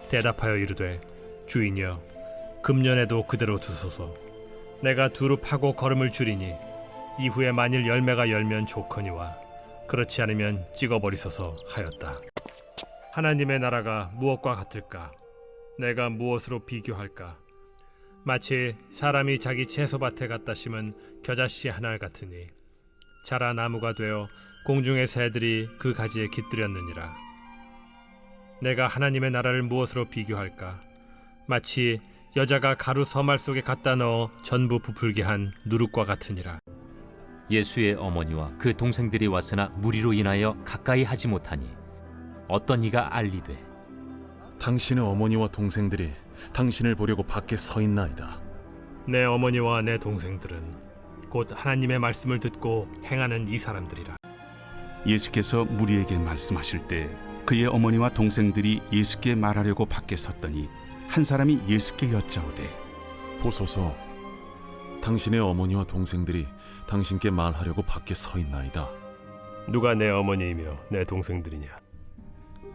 Speaker 3: 대답하여 이르되 주인이여, 금년에도 그대로 두소서. 내가 두루 파고 거름을 줄이니 이후에 만일 열매가 열면 좋거니와 그렇지 않으면 찍어버리소서 하였다. 하나님의 나라가 무엇과 같을까? 내가 무엇으로 비교할까? 마치 사람이 자기 채소밭에 갖다 심은 겨자씨 하나 같으니 자라 나무가 되어 공중의 새들이 그 가지에 깃들였느니라. 내가 하나님의 나라를 무엇으로 비교할까? 마치 여자가 가루 서말 속에 갖다 넣어 전부 부풀게 한 누룩과 같으니라.
Speaker 1: 예수의 어머니와 그 동생들이 왔으나 무리로 인하여 가까이 하지 못하니 어떤 이가 알리되,
Speaker 13: 당신의 어머니와 동생들이 당신을 보려고 밖에 서 있나이다.
Speaker 3: 내 어머니와 내 동생들은 곧 하나님의 말씀을 듣고 행하는 이 사람들이라.
Speaker 4: 예수께서 무리에게 말씀하실 때 그의 어머니와 동생들이 예수께 말하려고 밖에 섰더니 한 사람이 예수께 여짜오되,
Speaker 13: 보소서, 당신의 어머니와 동생들이 당신께 말하려고 밖에 서 있나이다.
Speaker 3: 누가 내 어머니이며 내 동생들이냐?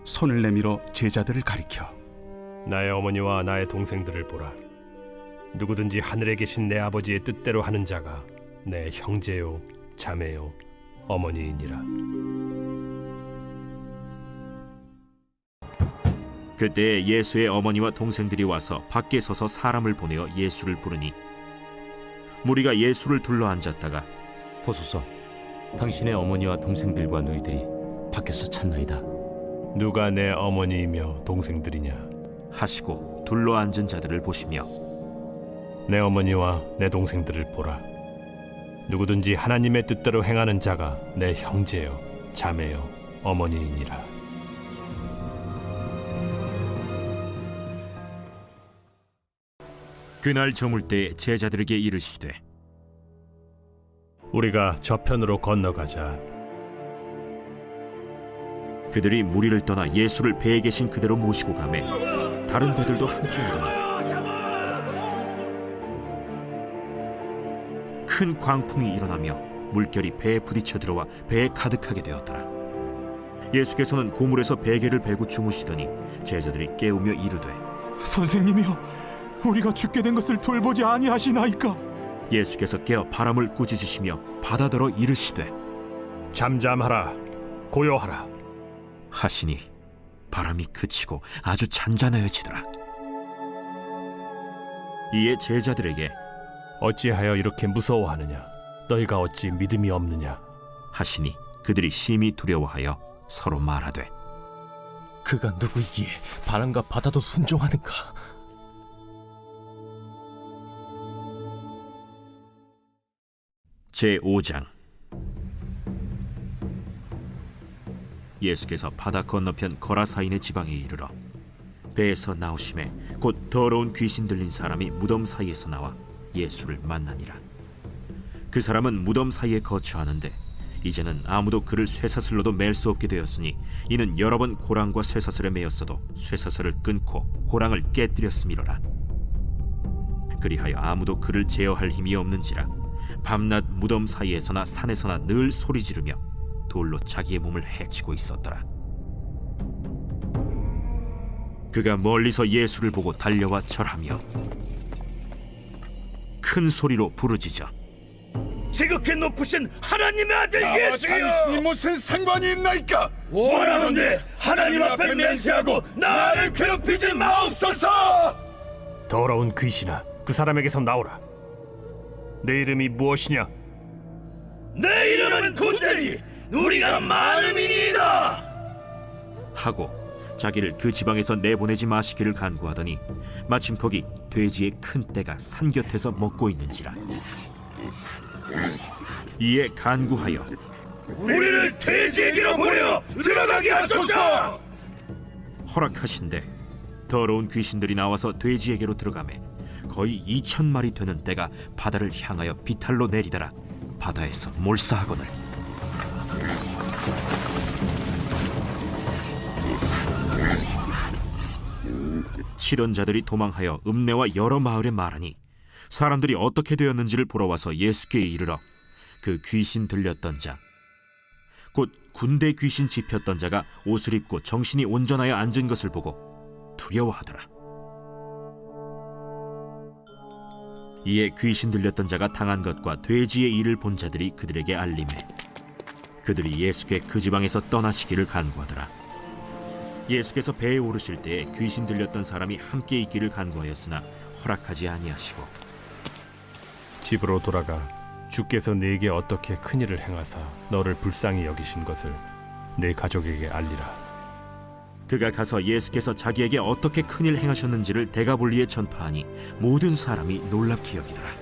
Speaker 4: 손을 내밀어 제자들을 가리켜
Speaker 3: 나의 어머니와 나의 동생들을 보라. 누구든지 하늘에 계신 내 아버지의 뜻대로 하는 자가 내 형제요 자매요 어머니이니라.
Speaker 8: 그때 예수의 어머니와 동생들이 와서 밖에 서서 사람을 보내어 예수를 부르니 무리가 예수를 둘러 앉았다가,
Speaker 1: 보소서, 당신의 어머니와 동생들과 너희들이 밖에서 찾나이다.
Speaker 3: 누가 내 어머니이며 동생들이냐
Speaker 8: 하시고 둘러 앉은 자들을 보시며,
Speaker 3: 내 어머니와 내 동생들을 보라. 누구든지 하나님의 뜻대로 행하는 자가 내 형제요 자매요 어머니이니라.
Speaker 8: 그날 저물 때 제자들에게 이르시되,
Speaker 3: 우리가 저편으로 건너가자.
Speaker 8: 그들이 무리를 떠나 예수를 배에 계신 그대로 모시고 가매 다른 배들도 함께 오더니 큰 광풍이 일어나며 물결이 배에 부딪혀 들어와 배에 가득하게 되었더라. 예수께서는 고물에서 베개를 베고 주무시더니 제자들이 깨우며 이르되,
Speaker 9: 선생님이여, 우리가 죽게 된 것을 돌보지 아니하시나이까?
Speaker 8: 예수께서 깨어 바람을 꾸짖으시며 바다더러 이르시되,
Speaker 3: 잠잠하라, 고요하라
Speaker 8: 하시니 바람이 그치고 아주 잔잔하여지더라. 이에 제자들에게
Speaker 3: 어찌하여 이렇게 무서워하느냐? 너희가 어찌 믿음이 없느냐?
Speaker 8: 하시니 그들이 심히 두려워하여 서로 말하되,
Speaker 6: 그가 누구이기에 바람과 바다도 순종하는가?
Speaker 8: 제5장. 예수께서 바다 건너편 거라사인의 지방에 이르러 배에서 나오심에 곧 더러운 귀신 들린 사람이 무덤 사이에서 나와 예수를 만나니라. 그 사람은 무덤 사이에 거처하는데 이제는 아무도 그를 쇠사슬로도 맬 수 없게 되었으니 이는 여러 번 고랑과 쇠사슬에 매였어도 쇠사슬을 끊고 고랑을 깨뜨렸음이로라. 그리하여 아무도 그를 제어할 힘이 없는지라 밤낮 무덤 사이에서나 산에서나 늘 소리 지르며 돌로 자기의 몸을 해치고 있었더라. 그가 멀리서 예수를 보고 달려와 절하며 큰 소리로 부르짖어
Speaker 11: 지극히 높으신 하나님의 아들 예수여, 당신이 무슨 상관이 있나이까? 원하건대 하나님 앞에 맹세하고 나를 괴롭히지 마옵소서.
Speaker 3: 더러운 귀신아, 그 사람에게서 나오라. 내 이름이 무엇이냐?
Speaker 11: 내 이름은 군대니 우리가 많음이니이다
Speaker 8: 하고 자기를 그 지방에서 내보내지 마시기를 간구하더니 마침 거기 돼지의 큰 떼가 산 곁에서 먹고 있는지라. 이에 간구하여
Speaker 11: 우리를 돼지에게로 보내어 들어가게 하소서.
Speaker 8: 허락하신대 더러운 귀신들이 나와서 돼지에게로 들어가매 거의 2,000마리 되는 떼가 바다를 향하여 비탈로 내리더라. 바다에서 몰사하거늘 칠언자들이 도망하여 읍내와 여러 마을에 말하니 사람들이 어떻게 되었는지를 보러 와서 예수께 이르러 그 귀신 들렸던 자 곧 군대 귀신 집혔던 자가 옷을 입고 정신이 온전하여 앉은 것을 보고 두려워하더라. 이에 귀신 들렸던 자가 당한 것과 돼지의 일을 본 자들이 그들에게 알림해 그들이 예수께 그 지방에서 떠나시기를 간구하더라. 예수께서 배에 오르실 때에 귀신 들렸던 사람이 함께 있기를 간구하였으나 허락하지 아니하시고
Speaker 3: 집으로 돌아가 주께서 네게 어떻게 큰일을 행하사 너를 불쌍히 여기신 것을 네 가족에게 알리라.
Speaker 8: 그가 가서 예수께서 자기에게 어떻게 큰일 행하셨는지를 대가볼리에 전파하니 모든 사람이 놀랍게 여기더라.